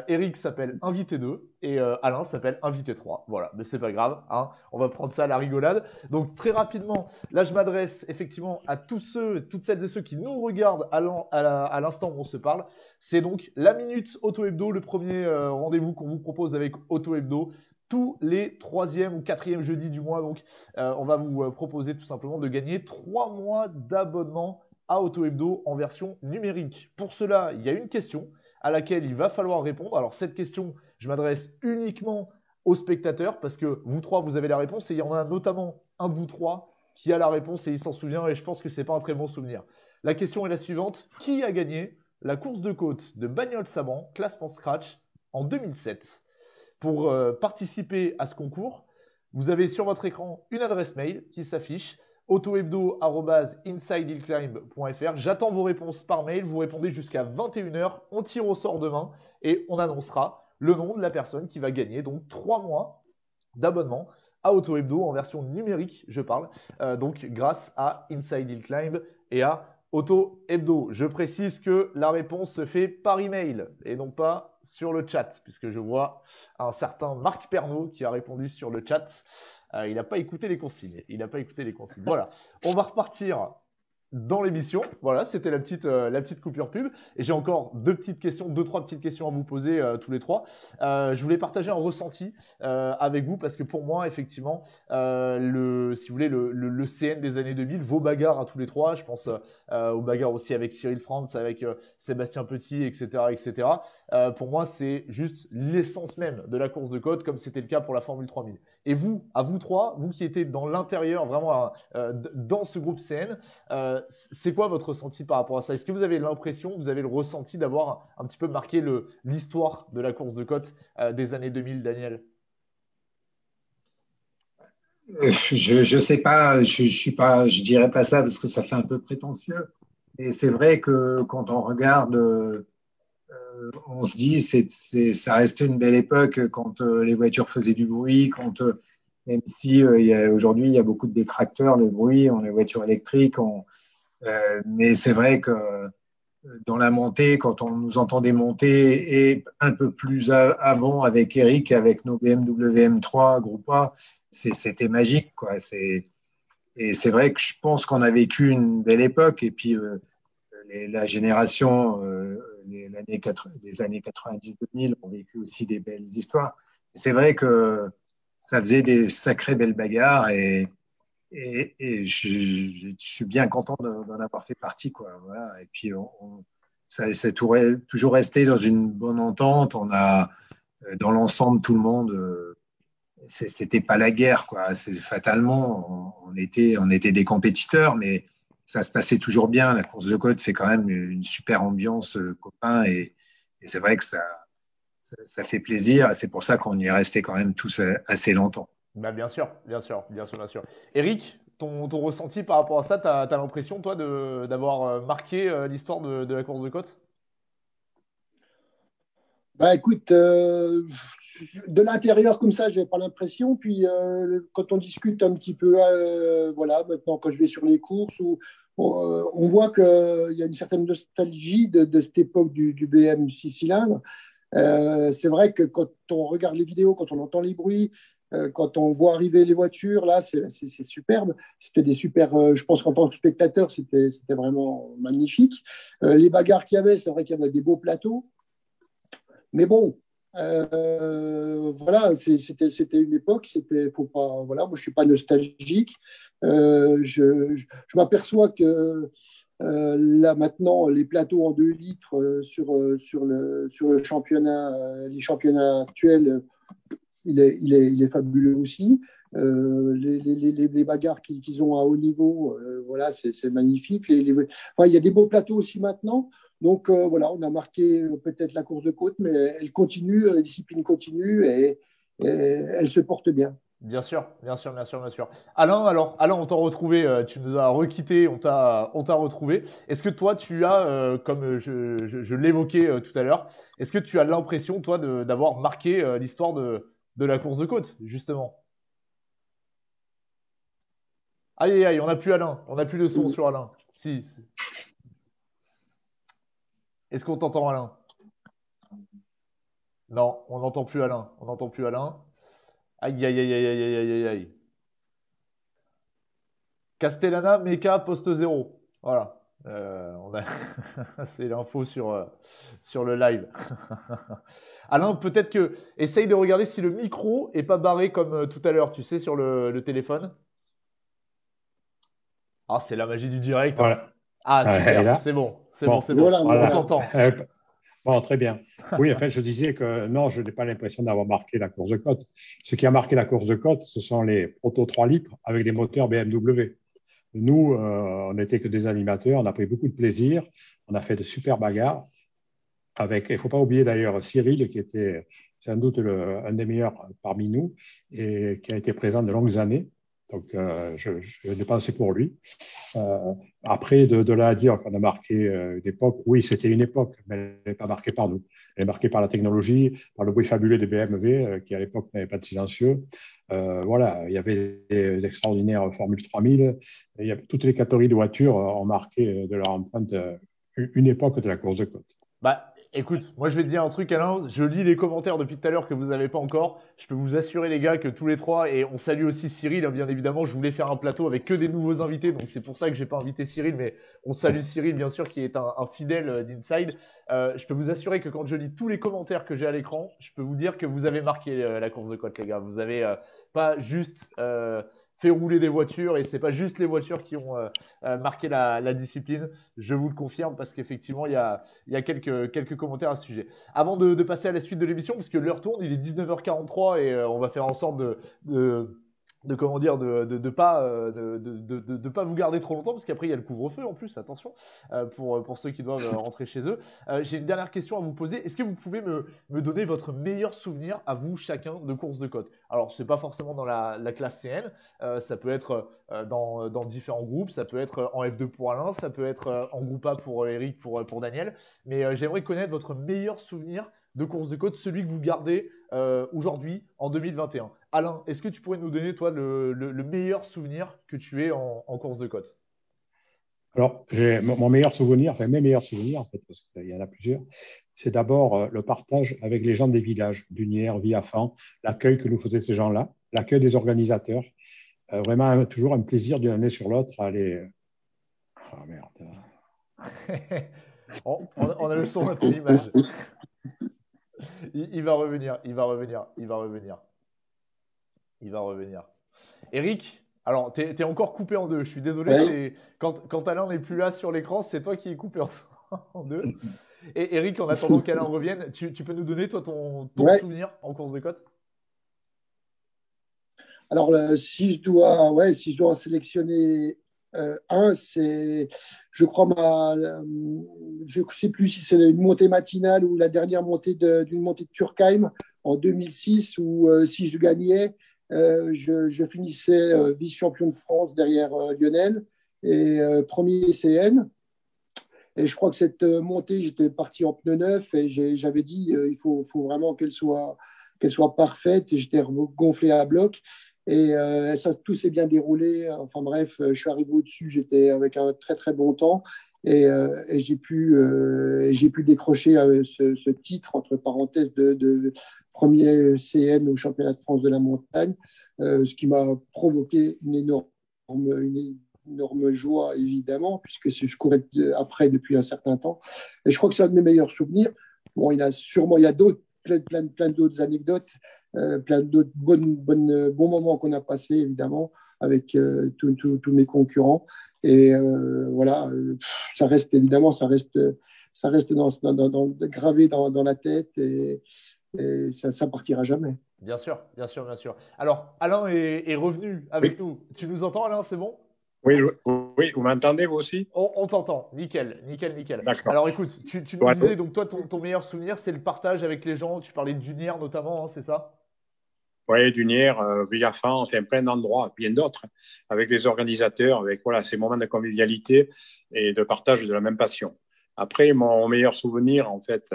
Eric s'appelle Invité 2 et Alain s'appelle Invité 3. Voilà, mais c'est pas grave, hein, on va prendre ça à la rigolade. Donc très rapidement, là je m'adresse effectivement à tous ceux, toutes celles et ceux qui nous regardent à l'instant où on se parle. C'est donc la Minute Auto Hebdo, le premier rendez-vous qu'on vous propose avec Auto Hebdo tous les 3e ou 4e jeudis du mois. Donc on va vous proposer tout simplement de gagner 3 mois d'abonnement à Auto Hebdo en version numérique. Pour cela, il y a une question à laquelle il va falloir répondre. Alors cette question, je m'adresse uniquement aux spectateurs parce que vous trois, vous avez la réponse et il y en a notamment un de vous trois qui a la réponse et il s'en souvient et je pense que c'est pas un très bon souvenir. La question est la suivante. Qui a gagné la course de côte de Bagnols-Saban, classement scratch, en 2007? Pour participer à ce concours, vous avez sur votre écran une adresse mail qui s'affiche autohebdo@insidehillclimb.fr. J'attends vos réponses par mail. Vous répondez jusqu'à 21h. On tire au sort demain et on annoncera le nom de la personne qui va gagner donc 3 mois d'abonnement à Auto Hebdo en version numérique, je parle, donc grâce à Inside Hill Climb et à Auto Hebdo. Je précise que la réponse se fait par email et non pas sur le chat, puisque je vois un certain Marc Pernaud qui a répondu sur le chat. Il n'a pas écouté les consignes. Voilà. On va repartir dans l'émission. Voilà, c'était la petite coupure pub. Et j'ai encore deux, trois petites questions à vous poser tous les trois. Je voulais partager un ressenti avec vous parce que pour moi, effectivement, si vous voulez, le CN des années 2000, vos bagarres à tous les trois, je pense aux bagarres aussi avec Cyril Frantz, avec Sébastien Petit, etc., etc. Pour moi, c'est juste l'essence même de la course de côte, comme c'était le cas pour la Formule 3000. Et vous, à vous trois, vous qui étiez dans l'intérieur, vraiment dans ce groupe CN, c'est quoi votre ressenti par rapport à ça? Est-ce que vous avez l'impression, vous avez le ressenti d'avoir un petit peu marqué l'histoire de la course de côte des années 2000, Daniel?
Je sais pas, je suis pas, je dirais pas ça parce que ça fait un peu prétentieux. Et c'est vrai que quand on regarde, on se dit ça restait une belle époque quand les voitures faisaient du bruit, même si aujourd'hui il y a beaucoup de détracteurs, le bruit, on a les voitures électriques, mais c'est vrai que dans la montée, quand on nous entendait monter et un peu plus avant avec Eric, avec nos BMW M3 Groupe A, c'était magique, quoi. Et c'est vrai que je pense qu'on a vécu une belle époque. Et puis, la génération des années 90-2000 ont vécu aussi des belles histoires. C'est vrai que ça faisait des sacrées belles bagarres et je suis bien content d'en avoir fait partie, quoi. Voilà. Et puis, c'est toujours resté dans une bonne entente. On a, dans l'ensemble, tout le monde, c'était pas la guerre, quoi. Fatalement, on était des compétiteurs, mais ça se passait toujours bien. La course de côte, c'est quand même une super ambiance copain et c'est vrai que ça fait plaisir. C'est pour ça qu'on y est resté quand même tous assez longtemps.
Bah, bien sûr, bien sûr, bien sûr, bien sûr. Eric, ton ressenti par rapport à ça, t'as l'impression, toi, d'avoir marqué l'histoire de la course de côte?
Bah écoute, de l'intérieur comme ça, j'ai pas l'impression. Puis quand on discute un petit peu, voilà, maintenant quand je vais sur les courses, on voit qu'il y a une certaine nostalgie de cette époque du BM 6 cylindres. C'est vrai que quand on regarde les vidéos, quand on entend les bruits, quand on voit arriver les voitures, là, c'est superbe. C'était des super. Je pense qu'en tant que spectateur, c'était vraiment magnifique. Les bagarres qu'il y avait, c'est vrai qu'il y avait des beaux plateaux. Mais bon, voilà, c'était une époque, faut pas, voilà, moi je suis pas nostalgique. Je m'aperçois que là maintenant, les plateaux en 2 litres sur le championnat, les championnats actuels, il est fabuleux aussi. Les bagarres qu'ils ont à haut niveau, voilà, c'est magnifique. Enfin, il y a des beaux plateaux aussi maintenant. Donc voilà, on a marqué peut-être la course de côte, mais elle continue, la discipline continue et elle se porte bien.
Bien sûr, bien sûr, bien sûr, bien sûr. Alain, alors, Alain, on t'a retrouvé, tu nous as requitté, on t'a retrouvé. Est-ce que toi, tu as, comme je l'évoquais tout à l'heure, est-ce que tu as l'impression, toi, d'avoir marqué l'histoire de la course de côte, justement? Aïe, aïe, aïe, on n'a plus Alain, on n'a plus de son sur Alain. Si. Est-ce qu'on t'entend, Alain? Non, on n'entend plus Alain, on n'entend plus Alain. Aïe, aïe, aïe, aïe, aïe, aïe, aïe, aïe. Castellana, Meca, poste 0. Voilà. C'est l'info sur le live. Alain, peut-être que. Essaye de regarder si le micro est pas barré comme tout à l'heure, tu sais, sur le téléphone. Ah, c'est la magie du direct, hein.
Voilà.
Ah, super.
Là.
C'est bon. C'est
Bon,
bon, c'est bon.
Voilà,
On
voilà.
t'entend.
Bon, très bien. Oui, en fait, je disais que non, je n'ai pas l'impression d'avoir marqué la course de côte. Ce qui a marqué la course de côte, ce sont les proto 3 litres avec des moteurs BMW. Nous, on n'était que des animateurs, on a pris beaucoup de plaisir, on a fait de super bagarres. Avec, il ne faut pas oublier d'ailleurs Cyril, qui était sans doute un des meilleurs parmi nous et qui a été présent de longues années. Donc, je l'ai pensé pour lui. Après, de là à dire qu'on a marqué une époque, oui, c'était une époque, mais elle n'est pas marquée par nous. Elle est marquée par la technologie, par le bruit fabuleux des BMW, qui à l'époque n'avait pas de silencieux. Voilà, il y avait d'extraordinaires Formule 3000. Toutes les catégories de voitures ont marqué de leur empreinte une époque de la course de côte.
Bah, écoute, moi je vais te dire un truc, Alain. Je lis les commentaires depuis tout à l'heure que vous n'avez pas encore. Je peux vous assurer, les gars, que tous les trois, et on salue aussi Cyril, hein, bien évidemment. Je voulais faire un plateau avec que des nouveaux invités, donc c'est pour ça que j'ai pas invité Cyril, mais on salue Cyril, bien sûr, qui est un fidèle d'Inside. Je peux vous assurer que quand je lis tous les commentaires que j'ai à l'écran, je peux vous dire que vous avez marqué la course de côte, les gars. Vous avez pas juste fait rouler des voitures, et c'est pas juste les voitures qui ont marqué la discipline. Je vous le confirme, parce qu'effectivement, il y a quelques commentaires à ce sujet. Avant de passer à la suite de l'émission, puisque l'heure tourne, il est 19h43 et on va faire en sorte de comment dire, de pas vous garder trop longtemps, parce qu'après il y a le couvre-feu en plus, attention, pour ceux qui doivent rentrer chez eux. J'ai une dernière question à vous poser. Est-ce que vous pouvez me donner votre meilleur souvenir à vous chacun de course de côte? Alors c'est pas forcément dans la classe CN, ça peut être dans différents groupes, ça peut être en F2 pour Alain, ça peut être en groupe A pour Eric, pour Daniel, mais j'aimerais connaître votre meilleur souvenir de course de côte, celui que vous gardez aujourd'hui en 2021. Alain, est-ce que tu pourrais nous donner, toi, le meilleur souvenir que tu aies en course de côte?
Alors, mon meilleur souvenir, enfin mes meilleurs souvenirs, en fait, parce qu'il y en a plusieurs, c'est d'abord le partage avec les gens des villages, d'Unières, Viafan, l'accueil que nous faisaient ces gens-là, l'accueil des organisateurs. Vraiment, toujours un plaisir d'une année sur l'autre à aller. Ah merde.
On a le son, un peu l'image. Il va revenir, il va revenir, il va revenir. Il va revenir. Eric, alors, t'es encore coupé en deux. Je suis désolé,
Ouais.
quand Alain n'est plus là sur l'écran, c'est toi qui es coupé en deux. Et Eric, en attendant qu'Alain revienne, tu peux nous donner, toi, ton
Ouais.
souvenir en course de côte?
Alors, si je dois en sélectionner un, c'est, je crois, je ne sais plus si c'est une montée matinale ou la dernière montée d'une montée de Turkheim en 2006, où si je gagnais, je finissais vice-champion de France derrière Lionel et premier CN. Et je crois que cette montée, j'étais parti en pneu neuf et j'avais dit il faut vraiment qu'elle soit parfaite. Et j'étais gonflé à bloc. Et ça, tout s'est bien déroulé. Enfin bref, je suis arrivé au-dessus, j'étais avec un très très bon temps. Et j'ai pu décrocher ce titre, entre parenthèses, de premier CN au championnat de France de la montagne, ce qui m'a provoqué une énorme joie, évidemment, puisque je courais après depuis un certain temps. Et je crois que c'est un de mes meilleurs souvenirs. Bon, il y a d'autres, plein d'autres anecdotes, plein d'autres bons moments qu'on a passés, évidemment, avec tous mes concurrents. Et voilà, ça reste gravé dans la tête et ça partira jamais.
Bien sûr, bien sûr, bien sûr. Alors, Alain est revenu avec nous. Tu nous entends, Alain? C'est bon?
Oui, oui, vous m'entendez vous aussi?
On t'entend. Nickel, nickel, nickel.
D'accord.
Alors, écoute, tu nous disais, donc toi, ton meilleur souvenir, c'est le partage avec les gens. Tu parlais d'Unière notamment, hein, c'est ça?
Oui, d'Unières, Villafan, enfin plein d'endroits, bien d'autres, avec les organisateurs, avec voilà, ces moments de convivialité et de partage de la même passion. Après, mon meilleur souvenir, en fait,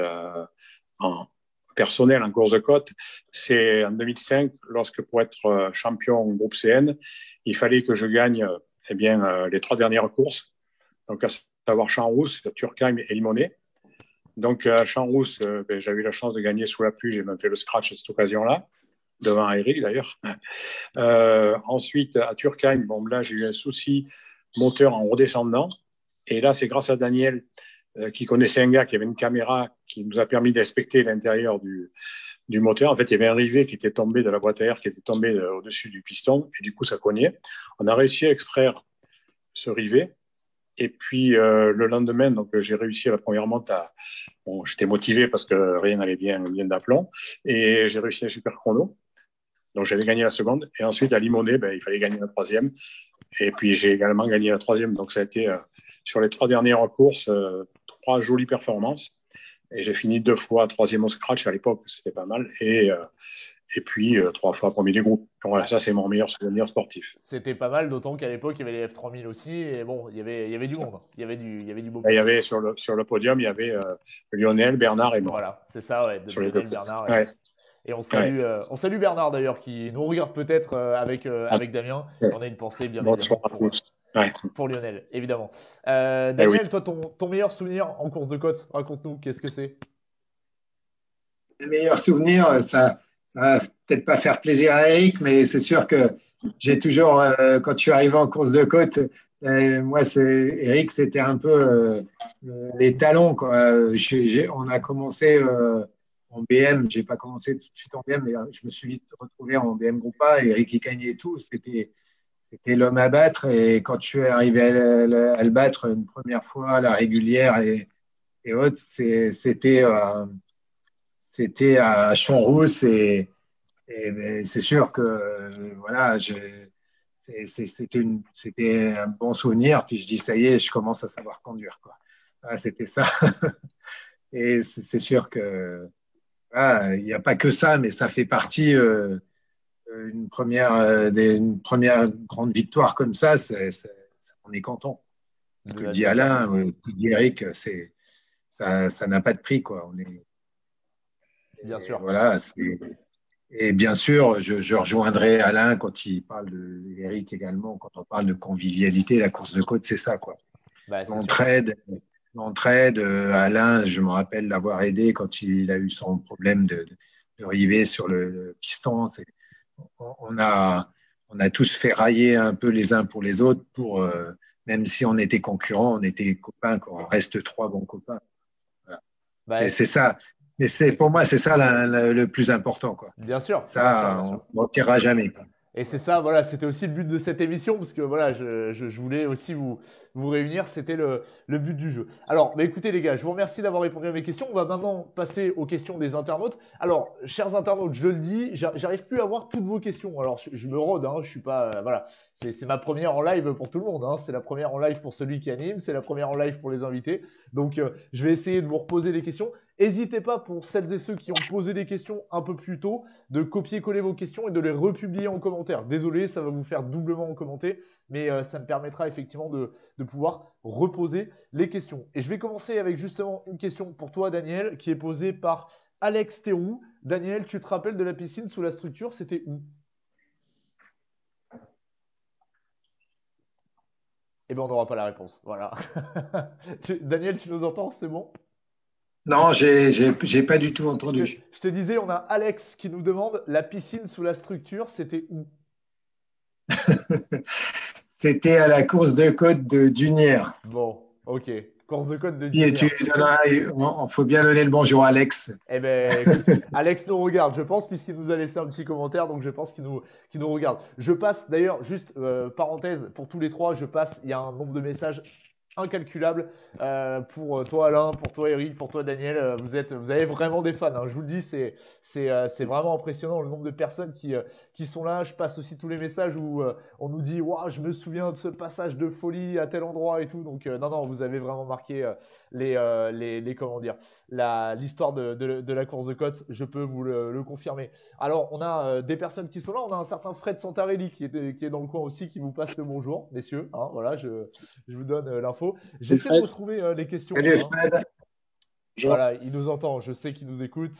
en personnel en course de côte, c'est en 2005, lorsque pour être champion groupe CN, il fallait que je gagne les 3 dernières courses, donc à savoir Champs-Rousse, Turkheim et Limonest. Donc à Champs-Rousse, j'avais eu la chance de gagner sous la pluie, j'ai même fait le scratch à cette occasion-là, devant Eric d'ailleurs. Ensuite, à Turkheim, bon, là j'ai eu un souci moteur en redescendant, et là c'est grâce à Daniel qui connaissait un gars qui avait une caméra qui nous a permis d'inspecter l'intérieur du moteur. En fait, il y avait un rivet qui était tombé de la boîte à air, qui était tombé au-dessus du piston, et du coup, ça cognait. On a réussi à extraire ce rivet. Et puis, le lendemain, donc, j'ai réussi à la première monte Bon, j'étais motivé parce que rien n'allait bien d'aplomb. Et j'ai réussi un super chrono. Donc, j'avais gagné la seconde. Et ensuite, à Limonest, il fallait gagner la troisième. Et puis, j'ai également gagné la troisième. Donc, ça a été, sur les 3 dernières courses, 3 jolies performances.
Et j'ai fini 2 fois, troisième au scratch à l'époque, c'était pas mal. Et puis 3 fois premier du groupe. Donc, voilà, ça, c'est mon meilleur souvenir sportif.
C'était pas mal, d'autant qu'à l'époque, il y avait les F3000 aussi. Et bon, il y avait du monde. Il y avait du beau
Et il y
monde.
avait sur le podium, il y avait Lionel, Bernard et moi.
Voilà, c'est ça, ouais, de
Sur les deux
Lionel
courses.
Bernard.
Ouais,
Et
ouais.
on salue Bernard d'ailleurs, qui nous regarde peut-être
Ah,
avec Damien.
ouais.
On a une pensée, bien
Bonsoir
évidemment,
à tous. Ouais.
pour Lionel, évidemment.
Eh oui.
Daniel, toi, ton meilleur souvenir en course de côte, raconte-nous, qu'est-ce que c'est?
Le meilleur souvenir, ça va peut-être pas faire plaisir à Eric, mais c'est sûr que j'ai toujours, quand je suis arrivé en course de côte, moi, Eric, c'était un peu les talons, quoi. On a commencé en BM, j'ai pas commencé tout de suite en BM, mais je me suis vite retrouvé en BM Groupa, et Eric, il gagnait tout, c'était l'homme à battre, et quand je suis arrivé à le battre une première fois, à la régulière et autres, c'était à Champs-Rousse et c'est sûr que voilà, c'était un bon souvenir. Puis je dis ça y est, je commence à savoir conduire quoi. Ah, c'était ça. Et c'est sûr que il n'y a pas que ça, mais ça fait partie une première grande victoire comme ça. On est content. Ce que dit
Bien sûr.
Alain, ce que dit Eric, ça n'a pas de prix quoi.
Bien
Et
sûr.
voilà, et bien sûr, je rejoindrai Alain quand il parle Eric également, quand on parle de convivialité, la course de côte, c'est ça, quoi.
Bah, c'est sûr.
L'entraide, Alain, je me rappelle l'avoir aidé quand il a eu son problème de rivet sur le piston. On a, on a tous fait railler un peu les uns pour les autres, même si on était concurrents, on était copains, quoi. On reste 3 bons copains. Voilà.
Bah,
C'est ça. Et pour moi, c'est ça le plus important, quoi.
bien sûr.
Ça, on n'en tirera jamais, quoi.
Et c'est ça, voilà, c'était aussi le but de cette émission, parce que voilà, je voulais aussi vous réunir, c'était le but du jeu. Alors, bah écoutez les gars, je vous remercie d'avoir répondu à mes questions. On va maintenant passer aux questions des internautes. Alors, chers internautes, je le dis, j'arrive plus à voir toutes vos questions. Alors, je me rôde, hein, je suis pas, voilà, c'est ma première en live pour tout le monde, hein. C'est la première en live pour celui qui anime, c'est la première en live pour les invités. Donc, je vais essayer de vous reposer les questions. N'hésitez pas, pour celles et ceux qui ont posé des questions un peu plus tôt, de copier-coller vos questions et de les republier en commentaire. Désolé, ça va vous faire doublement en commenter, mais ça me permettra effectivement de pouvoir reposer les questions. Et je vais commencer avec justement une question pour toi, Daniel, qui est posée par Alex Théroux. Daniel, tu te rappelles de la piscine sous la structure, c'était où? Eh bien, on n'aura pas la réponse. Voilà. Daniel, tu nous entends? C'est bon?
Non, j'ai pas du tout entendu.
Je te disais, on a Alex qui nous demande la piscine sous la structure, c'était où?
C'était à la course de côte de Dunière.
Bon, ok. Course de côte de
Et
Dunière.
il faut bien donner le bonjour à Alex.
Eh ben, écoute, Alex nous regarde, je pense, puisqu'il nous a laissé un petit commentaire, donc je pense qu'il nous regarde. Je passe, d'ailleurs, juste parenthèse, pour tous les trois, il y a un nombre de messages incalculable pour toi Alain, pour toi Eric, pour toi Daniel. Vous avez vraiment des fans, hein. Je vous le dis, c'est vraiment impressionnant le nombre de personnes qui sont là. Je passe aussi tous les messages où on nous dit waouh, je me souviens de ce passage de folie à tel endroit et tout. Donc non, vous avez vraiment marqué les comment dire, l'histoire de la course de côte. Je peux vous le confirmer. Alors on a des personnes qui sont là. On a un certain Fred Santarelli qui est dans le coin aussi, qui vous passe le bonjour, messieurs, hein, voilà, je vous donne l'info. J'essaie de retrouver les questions.
Salut Fred.
Voilà, il nous entend, je sais qu'il nous écoute.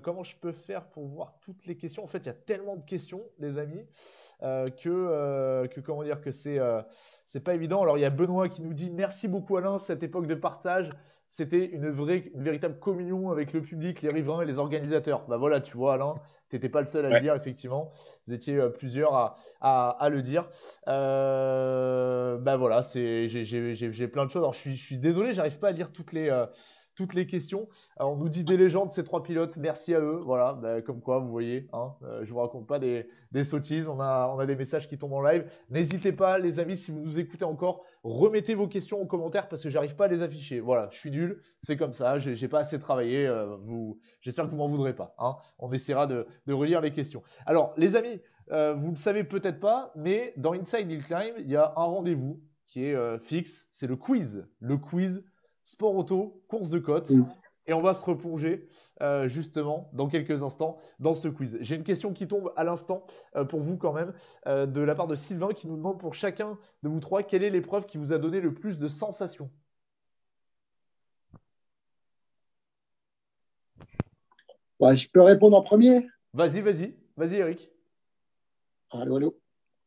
Comment je peux faire pour voir toutes les questions? En fait, il y a tellement de questions, les amis, que comment dire, que c'est pas évident. Alors, il y a Benoît qui nous dit merci beaucoup Alain, cette époque de partage, c'était une véritable communion avec le public, les riverains et les organisateurs. Bah voilà, tu vois Alain, t'étais pas le seul à le dire, effectivement. Vous étiez plusieurs à le dire. Bah voilà, j'ai plein de choses. Alors je suis désolé, j'arrive pas à lire toutes les questions. Alors, on nous dit des légendes, ces 3 pilotes, merci à eux. Voilà, bah, comme quoi, vous voyez, hein, je vous raconte pas des sottises, on a des messages qui tombent en live. N'hésitez pas, les amis, si vous nous écoutez encore, remettez vos questions en commentaire parce que j'arrive pas à les afficher. Voilà, je suis nul, c'est comme ça, j'ai pas assez travaillé. J'espère que vous m'en voudrez pas, hein. On essaiera de relire les questions. Alors, les amis, vous ne le savez peut-être pas, mais dans Inside Hill Climb, il y a un rendez-vous qui est fixe, c'est le quiz. Le quiz sport auto, course de côte. Et on va se replonger justement dans quelques instants dans ce quiz. J'ai une question qui tombe à l'instant pour vous quand même, de la part de Sylvain qui nous demande pour chacun de vous trois quelle est l'épreuve qui vous a donné le plus de sensations.
Ouais, je peux répondre en premier?
Vas-y Eric.
Allô.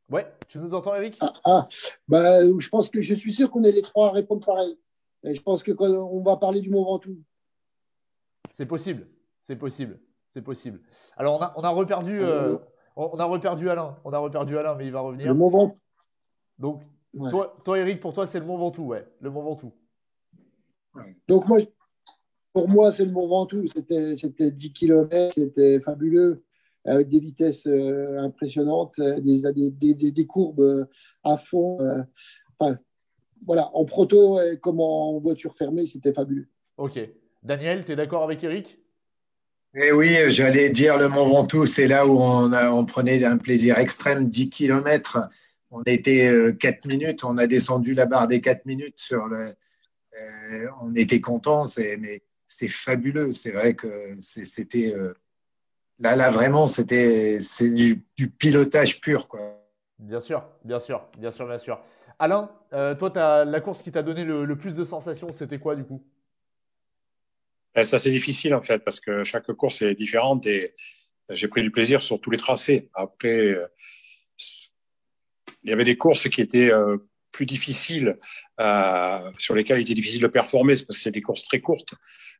Ouais, tu nous entends Eric?
Je pense que je suis sûr qu'on est les trois à répondre pareil. Et je pense que quand on va parler du Mont Ventoux.
C'est possible. Alors on a reperdu Alain. On a reperdu Alain, mais il va revenir.
Le Mont Ventoux.
Donc toi Eric, pour toi c'est le Mont Ventoux, ouais, le Mont Ventoux.
Donc pour moi c'est le Mont Ventoux. C'était 10 km, c'était fabuleux, avec des vitesses impressionnantes, des courbes à fond. Voilà, en proto comme en voiture fermée, c'était fabuleux.
Ok. Daniel, tu es d'accord avec Eric?
Eh oui, j'allais dire le Mont Ventoux, c'est là où on prenait un plaisir extrême, 10 km. On était 4 minutes, on a descendu la barre des 4 minutes on était contents, mais c'était fabuleux. C'est vrai que c'était là vraiment, c'est du pilotage pur, quoi.
Bien sûr. Alain, toi, la course qui t'a donné le plus de sensations, c'était quoi du coup?
C'est assez difficile en fait parce que chaque course est différente et j'ai pris du plaisir sur tous les tracés. Après, il y avait des courses qui étaient plus difficiles, sur lesquelles il était difficile de performer, parce que c'est des courses très courtes.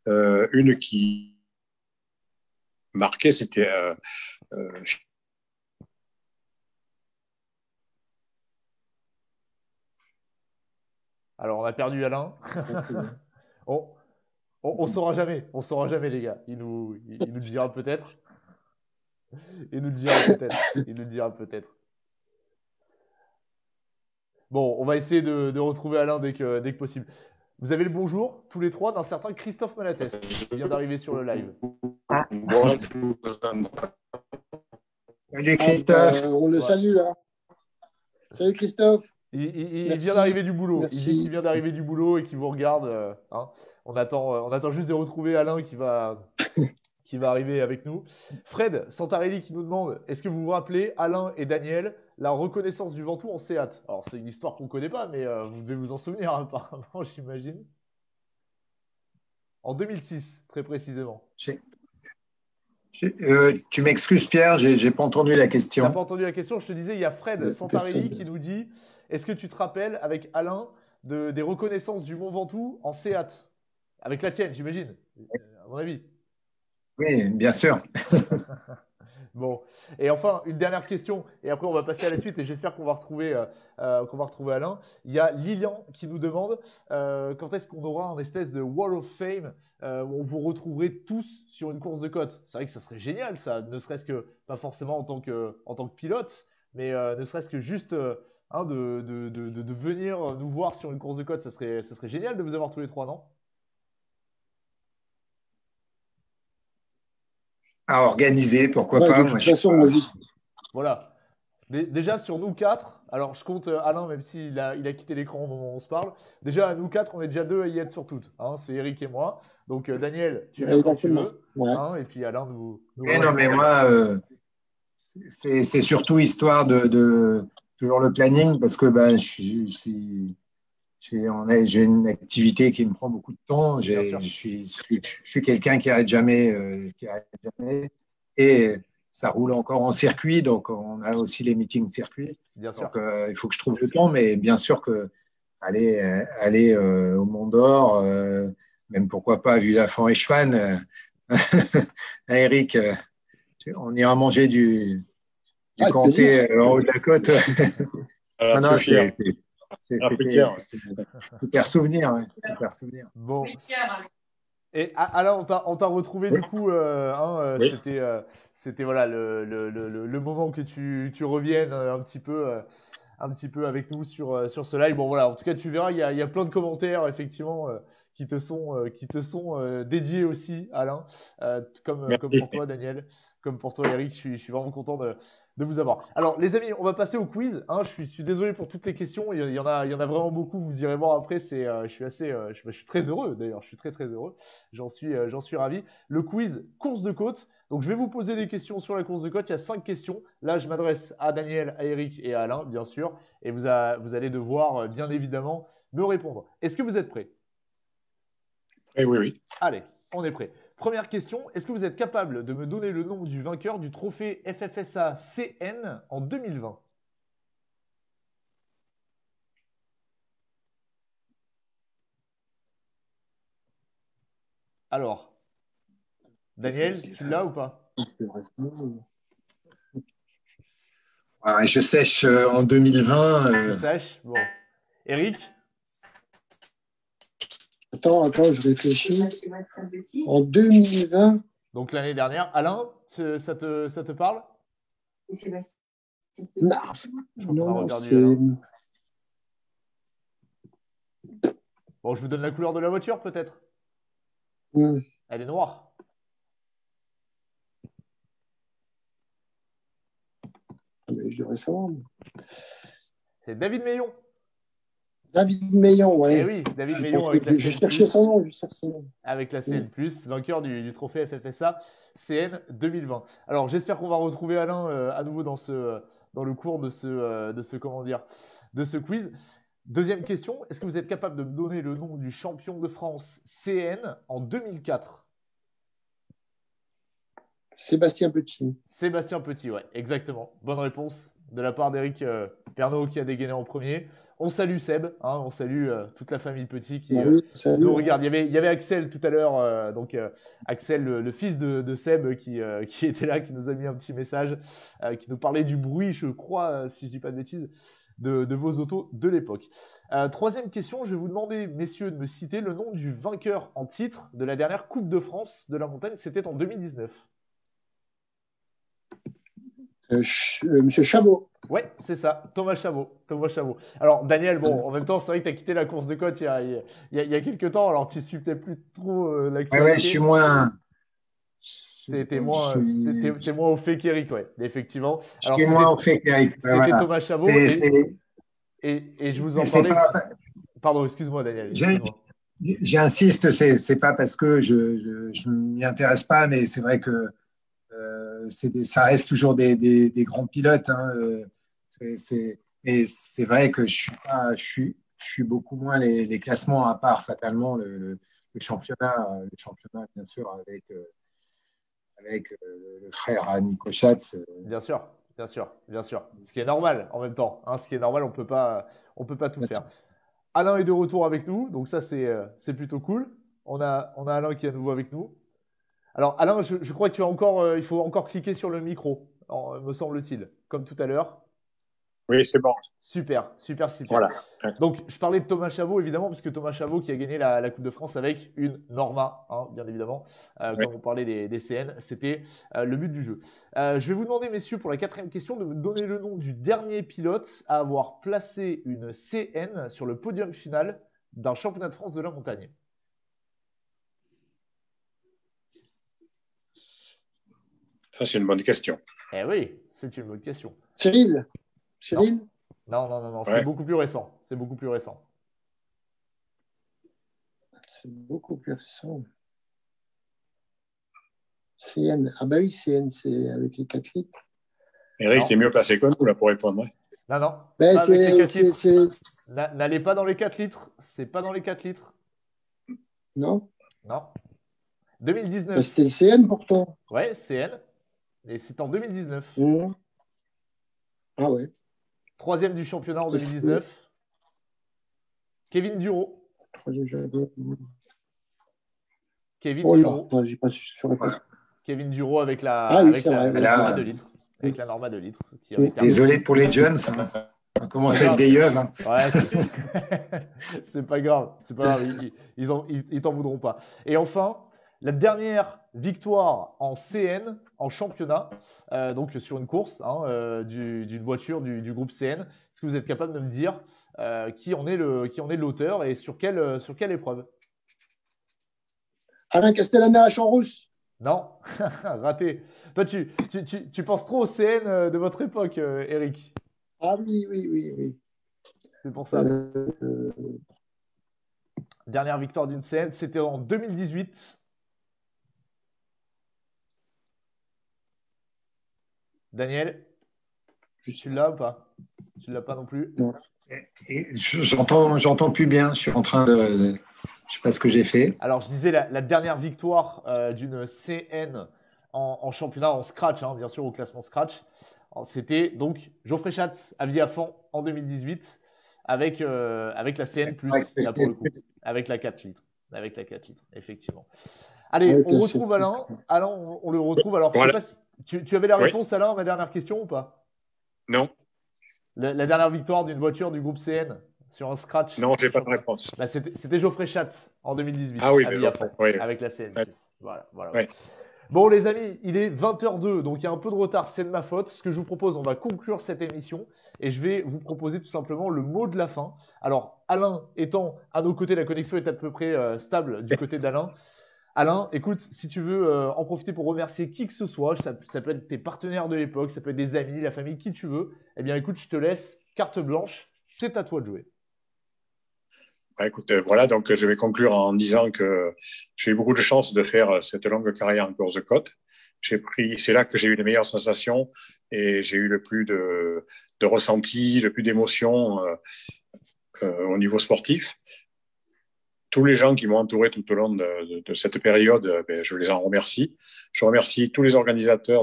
Une qui marquait, c'était
Alors, on a perdu Alain. On saura jamais, les gars. Il nous le dira peut-être. Il nous le dira peut-être. Bon, on va essayer de retrouver Alain dès que possible. Vous avez le bonjour, tous les trois, d'un certain Christophe Malatest, qui vient d'arriver sur le live.
Salut Christophe.
On le salue. Hein. Salut Christophe.
Il vient d'arriver du boulot.
Merci.
Il dit qu'il vient d'arriver du boulot et qu'il vous regarde. Hein. On attend juste de retrouver Alain qui va arriver avec nous. Fred Santarelli qui nous demande, est-ce que vous vous rappelez, Alain et Daniel, la reconnaissance du Ventoux en Seat? Alors c'est une histoire qu'on ne connaît pas, mais vous devez vous en souvenir apparemment, j'imagine. En 2006, très précisément.
Tu m'excuses Pierre, j'ai pas entendu la question.
Tu n'as pas entendu la question, je te disais, il y a Fred Santarelli qui nous dit, est-ce que tu te rappelles avec Alain des reconnaissances du Mont Ventoux en Seat? Avec la tienne, j'imagine, à mon avis.
Oui, bien sûr.
Bon, et enfin, une dernière question, et après on va passer à la suite, et j'espère qu'on va retrouver Alain. Il y a Lilian qui nous demande quand est-ce qu'on aura un espèce de Wall of Fame où on vous retrouverait tous sur une course de côte. C'est vrai que ça serait génial, ça, ne serait-ce que, pas forcément en tant que pilote, mais ne serait-ce que juste de venir nous voir sur une course de côte, ça serait génial de vous avoir tous les trois, non?
À organiser, pourquoi pas.
De toute façon,
voilà. Déjà sur nous quatre, alors je compte Alain, même s'il a quitté l'écran au moment où on se parle. Déjà à nous quatre, on est déjà deux à y être sur toutes. Hein, c'est Eric et moi. Donc Daniel, tu viens quand tu veux. Hein, et puis Alain nous
non, mais moi, c'est surtout histoire de toujours le planning, parce que j'ai une activité qui me prend beaucoup de temps. Je suis quelqu'un qui arrête jamais, et ça roule encore en circuit, donc on a aussi les meetings circuit.
Bien sûr.
Donc il faut que je trouve le temps, mais bien sûr que aller au Mont d'Or, même pourquoi pas à Villafranche-et-Chevannes, Eric, on ira manger du comté en haut de la côte. C'est super souvenir.
Bon. Et Alain, on t'a retrouvé du coup.
Oui.
C'était voilà le moment que tu reviennes un petit peu avec nous sur ce live. Bon voilà, en tout cas tu verras, il y a plein de commentaires effectivement qui te sont dédiés aussi, Alain, comme pour toi Daniel, comme pour toi Eric. Je suis vraiment content de vous avoir. Alors, les amis, on va passer au quiz. Hein, je suis désolé pour toutes les questions. Il y en a vraiment beaucoup. Vous irez voir après. Je suis très heureux d'ailleurs. Je suis très heureux. J'en suis ravi. Le quiz course de côte. Donc, je vais vous poser des questions sur la course de côte. Il y a 5 questions. Là, je m'adresse à Daniel, à Eric et à Alain, bien sûr. Et vous allez devoir, bien évidemment, me répondre. Est-ce que vous êtes prêts?
Oui.
Allez, on est prêt. Première question, est-ce que vous êtes capable de me donner le nom du vainqueur du trophée FFSA CN en 2020? Alors, Daniel, tu l'as ou pas?
Ouais, je sèche en 2020.
Tu saches? Bon. Eric?
Attends, je réfléchis. En 2020.
Donc l'année dernière. Alain, ça te parle?
Non, c'est.
Bon, je vous donne la couleur de la voiture, peut-être? Elle est noire.
Mais je devrais savoir.
C'est David Meillon.
David Meillon, ouais.
Eh oui, David Meillon avec la
Je cherchais son nom.
Avec la CN+, vainqueur du trophée FFSA CN 2020. Alors, j'espère qu'on va retrouver Alain à nouveau dans le cours de ce quiz. Deuxième question, est-ce que vous êtes capable de me donner le nom du champion de France CN en 2004?
Sébastien Petit.
Sébastien Petit, ouais, exactement. Bonne réponse de la part d'Éric Pernot qui a dégainé en premier. On salue Seb, hein, on salue toute la famille Petit qui nous regarde. Il y avait Axel tout à l'heure, Axel, le fils de Seb, qui était là, qui nous a mis un petit message, qui nous parlait du bruit, je crois, si je dis pas de bêtises, de vos autos de l'époque. Troisième question, je vais vous demander, messieurs, de me citer le nom du vainqueur en titre de la dernière Coupe de France de la montagne. C'était en 2019.
Monsieur Chabot.
Ouais, c'est ça, Thomas Chabot. Alors, Daniel, bon, en même temps, c'est vrai que tu as quitté la course de côte il y a quelques temps, alors tu suis peut-être plus trop l'actualité.
Ouais, je suis moins.
T'es moins au fait qu'Eric, ouais, effectivement.
Alors, je suis moins au fait qu'Eric.
C'était voilà. Thomas Chabot. Et je vous en parlais. Pardon, excuse-moi, Daniel.
J'insiste, c'est pas parce que je ne m'y intéresse pas, mais c'est vrai que ça reste toujours des grands pilotes. Hein. Mais c'est vrai que je suis beaucoup moins les classements, à part fatalement le championnat, bien sûr, avec le frère Nico Schatz.
Bien sûr. Ce qui est normal en même temps. Hein, ce qui est normal, on peut pas tout faire. Alain est de retour avec nous, donc ça c'est plutôt cool. On a Alain qui est à nouveau avec nous. Alors Alain, je crois que il faut encore cliquer sur le micro, me semble-t-il, comme tout à l'heure.
Oui, c'est bon.
Super.
Voilà.
Donc, je parlais de Thomas Chabot, évidemment, puisque Thomas Chabot qui a gagné la Coupe de France avec une Norma, hein, bien évidemment. Quand on parlait des CN, c'était le but du jeu. Je vais vous demander, messieurs, pour la 4e question, de me donner le nom du dernier pilote à avoir placé une CN sur le podium final d'un championnat de France de la montagne.
Ça, c'est une bonne question.
Eh oui, c'est une bonne question.
Cyril.
Non, c'est beaucoup plus récent. C'est beaucoup plus récent.
CN. Ah bah oui, CN, c'est avec les 4 litres.
Eric, t'es mieux placé que nous là pour répondre.
Non.
Ben,
n'allez pas dans les 4 litres. C'est pas dans les 4 litres.
Non.
2019.
Ben, c'était le CN pourtant.
Ouais, CN. Et c'est en 2019.
Ah ouais.
3e du championnat en 2019. Kevin Duro. Kevin Duro avec la Norma 2 litres. Avec la Norma 2 litres.
Désolé pour les jeunes, on commence à être des yeux. Hein.
Ouais, c'est pas grave. Ils t'en voudront pas. Et enfin, la dernière victoire en CN, en championnat, donc sur une course d'une voiture du groupe CN. Est-ce que vous êtes capable de me dire qui en est l'auteur et sur quelle épreuve?
Alain Castellana à Champs-Rousse.
Non, raté. Toi, tu penses trop au CN de votre époque, Eric.
Ah oui, oui, oui, oui.
C'est pour ça.
Euh,
Dernière victoire d'une CN, c'était en 2018. Daniel, tu l'as ou pas? Tu l'as pas non plus?
non.
Et j'entends plus bien. Je suis en train de. Je sais pas ce que j'ai fait.
Alors, je disais la dernière victoire d'une CN en championnat, en scratch, hein, bien sûr, au classement scratch. C'était donc Geoffrey Schatz à Viafan en 2018 avec la CN+, là pour le coup, avec la 4 litres. Avec la 4 litres, effectivement. Allez,
Avec
on
la
retrouve
CN+.
Alain. Alain, on le retrouve. Alors, je sais
Voilà.
pas si tu avais la
Oui.
réponse, Alain, à ma dernière question ou pas?
Non,
La dernière victoire d'une voiture du groupe CN sur un scratch.
non, j'ai pas de réponse.
Bah, c'était Geoffrey Schatz en 2018
Ah oui,
à
mais
Viafan
oui.
avec la CN+.
Ouais.
Voilà, voilà.
Ouais.
Bon les amis, il est 20h02, donc il y a un peu de retard, c'est de ma faute. Ce que je vous propose, on va conclure cette émission et je vais vous proposer tout simplement le mot de la fin. Alors Alain étant à nos côtés, la connexion est à peu près stable du côté d'Alain. Alain, écoute, si tu veux en profiter pour remercier qui que ce soit, ça peut être tes partenaires de l'époque, ça peut être des amis, la famille, qui tu veux, eh bien écoute, je te laisse carte blanche, c'est à toi de jouer.
Écoute, voilà, donc je vais conclure en disant que j'ai eu beaucoup de chance de faire cette longue carrière en course de côte. C'est là que j'ai eu les meilleures sensations et j'ai eu le plus de ressentis, le plus d'émotions au niveau sportif. Tous les gens qui m'ont entouré tout au long de cette période, je les en remercie. Je remercie tous les organisateurs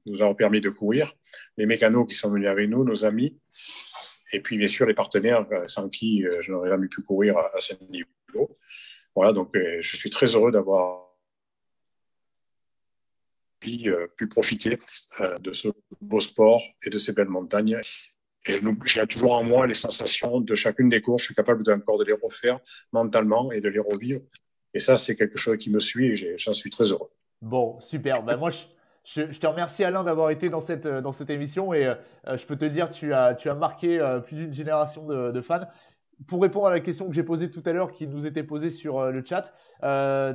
nous avoir permis de courir, les mécanos qui sont venus avec nous, nos amis, et puis bien sûr les partenaires sans qui je n'aurais jamais pu courir à ce niveau. Voilà, donc je suis très heureux d'avoir pu profiter de ce beau sport et de ces belles montagnes. Et j'ai toujours en moi les sensations de chacune des courses. Je suis capable encore de les refaire mentalement et de les revivre. Et ça, c'est quelque chose qui me suit et j'en suis très heureux.
Bon, super. Bah, moi, je te remercie Alain d'avoir été dans cette émission et je peux te dire, tu as marqué plus d'une génération de fans. Pour répondre à la question que j'ai posée tout à l'heure, qui nous était posée sur le chat,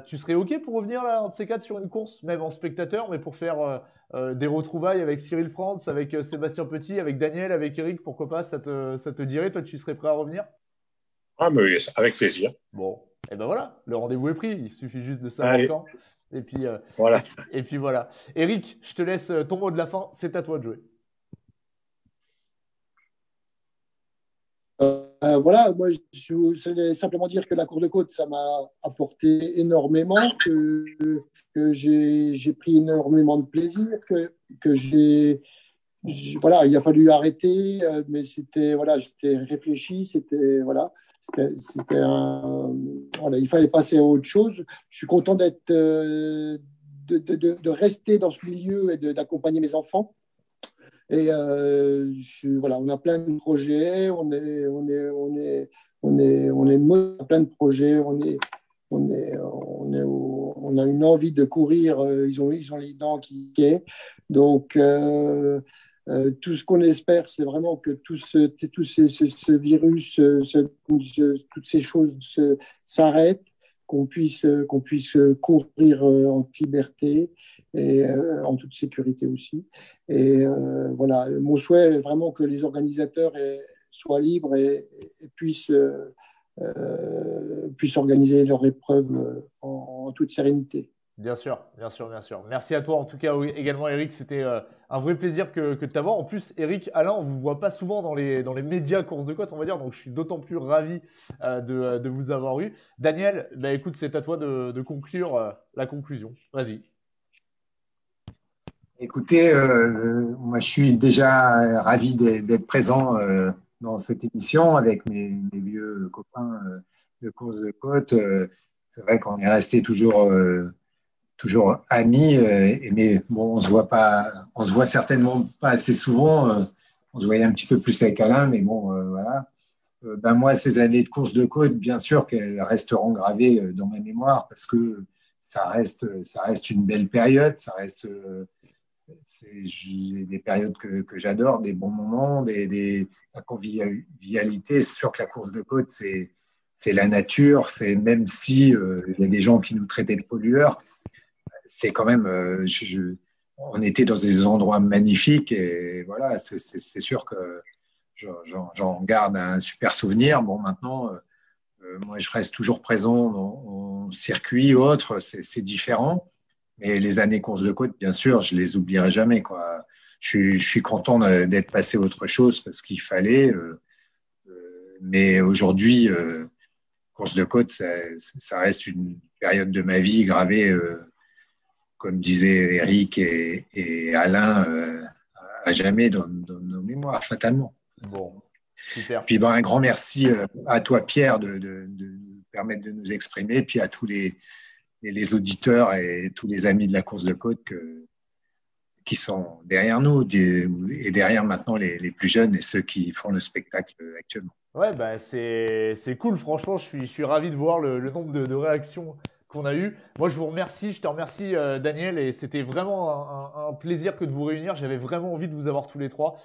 tu serais OK pour revenir là, un de ces quatre sur une course, même en spectateur, mais pour faire des retrouvailles avec Cyril France, avec Sébastien Petit, avec Daniel, avec Eric, pourquoi pas, ça te dirait, toi, tu serais prêt à revenir?
Ah, mais avec plaisir.
Bon, et ben voilà, le rendez-vous est pris, il suffit juste de savoir
Allez,
quand. Et puis,
voilà.
et puis voilà. Eric, je te laisse ton mot de la fin, c'est à toi de jouer.
Voilà, moi, je voulais simplement dire que la course de côte, ça m'a apporté énormément, que j'ai pris énormément de plaisir, voilà, il a fallu arrêter, mais j'étais réfléchi, voilà, il fallait passer à autre chose. Je suis content de rester dans ce milieu et d'accompagner mes enfants. Et voilà, on a plein de projets, on a plein de projets, on a une envie de courir, ils ont les dents qui quittent. Donc, tout ce qu'on espère, c'est vraiment que tout ce virus, toutes ces choses s'arrêtent, qu'on puisse courir en liberté et en toute sécurité aussi. Et voilà, mon souhait est vraiment que les organisateurs soient libres et puissent organiser leur épreuve en toute sérénité.
Bien sûr, bien sûr, bien sûr. Merci à toi en tout cas également Eric, c'était un vrai plaisir que de t'avoir. En plus Eric, Alain, on ne vous voit pas souvent dans les médias course de côte, on va dire, donc je suis d'autant plus ravi de vous avoir eu. Daniel, bah, écoute, c'est à toi de conclure la conclusion. Vas-y.
Écoutez, moi je suis déjà ravi d'être présent dans cette émission avec mes vieux copains de course de côte. C'est vrai qu'on est resté toujours amis, mais bon, on se voit certainement pas assez souvent. On se voyait un petit peu plus avec Alain, mais bon, voilà. Moi, ces années de course de côte, bien sûr qu'elles resteront gravées dans ma mémoire parce que ça reste une belle période, c'est des périodes que j'adore, des bons moments, la convivialité. C'est sûr que la course de côte, c'est la nature, c'est même si il y a des gens qui nous traitaient de pollueurs, c'est quand même, on était dans des endroits magnifiques et voilà, c'est sûr que j'en garde un super souvenir. Bon, maintenant, moi, je reste toujours présent en circuit ou autre, c'est différent. Mais les années course de côte, bien sûr, je les oublierai jamais, quoi. Je suis content d'être passé à autre chose parce qu'il fallait. Mais aujourd'hui, course de côte, ça reste une période de ma vie gravée, comme disaient Eric et Alain, à jamais dans nos mémoires, fatalement.
Bon, super.
Puis un grand merci à toi, Pierre, de nous permettre de nous exprimer, puis à tous les auditeurs et tous les amis de la course de côte qui sont derrière nous et derrière maintenant les plus jeunes et ceux qui font le spectacle actuellement.
Ouais, bah c'est cool, franchement, je suis ravi de voir le nombre de réactions qu'on a eues. Moi, je vous remercie, je te remercie, Daniel, et c'était vraiment un plaisir que de vous réunir. J'avais vraiment envie de vous avoir tous les trois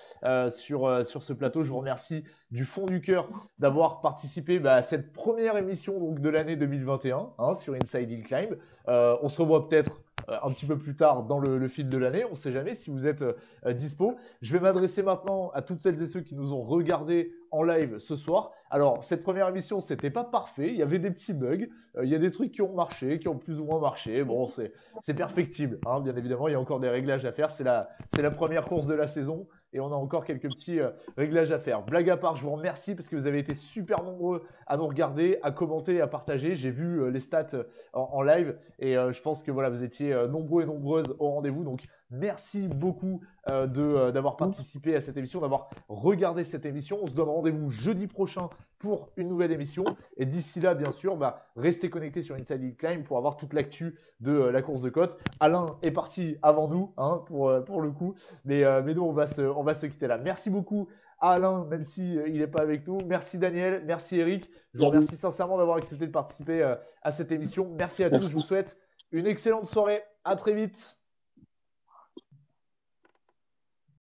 sur ce plateau. Je vous remercie du fond du cœur d'avoir participé à cette première émission donc, de l'année 2021 sur Inside Hill Climb. On se revoit peut-être un petit peu plus tard dans le fil de l'année. On ne sait jamais si vous êtes dispo. Je vais m'adresser maintenant à toutes celles et ceux qui nous ont regardés en live ce soir. Alors, cette première émission, c'était pas parfait. Il y avait des petits bugs. Il y a des trucs qui ont marché, qui ont plus ou moins marché. Bon, c'est perfectible, bien évidemment. Il y a encore des réglages à faire. C'est la première course de la saison et on a encore quelques petits réglages à faire. Blague à part, je vous remercie parce que vous avez été super nombreux à nous regarder, à commenter, à partager. J'ai vu les stats en live et je pense que voilà, vous étiez nombreux et nombreuses au rendez-vous. Donc, merci beaucoup d'avoir participé à cette émission, d'avoir regardé cette émission. On se donne rendez-vous jeudi prochain pour une nouvelle émission. Et d'ici là, bien sûr, restez connectés sur Inside Hill Climb pour avoir toute l'actu de la course de côte. Alain est parti avant nous, pour le coup. Mais nous, on va se quitter là. Merci beaucoup à Alain, même si il n'est pas avec nous. Merci Daniel, merci Eric. Je vous remercie sincèrement d'avoir accepté de participer à cette émission. Merci à tous. Je vous souhaite une excellente soirée. À très vite.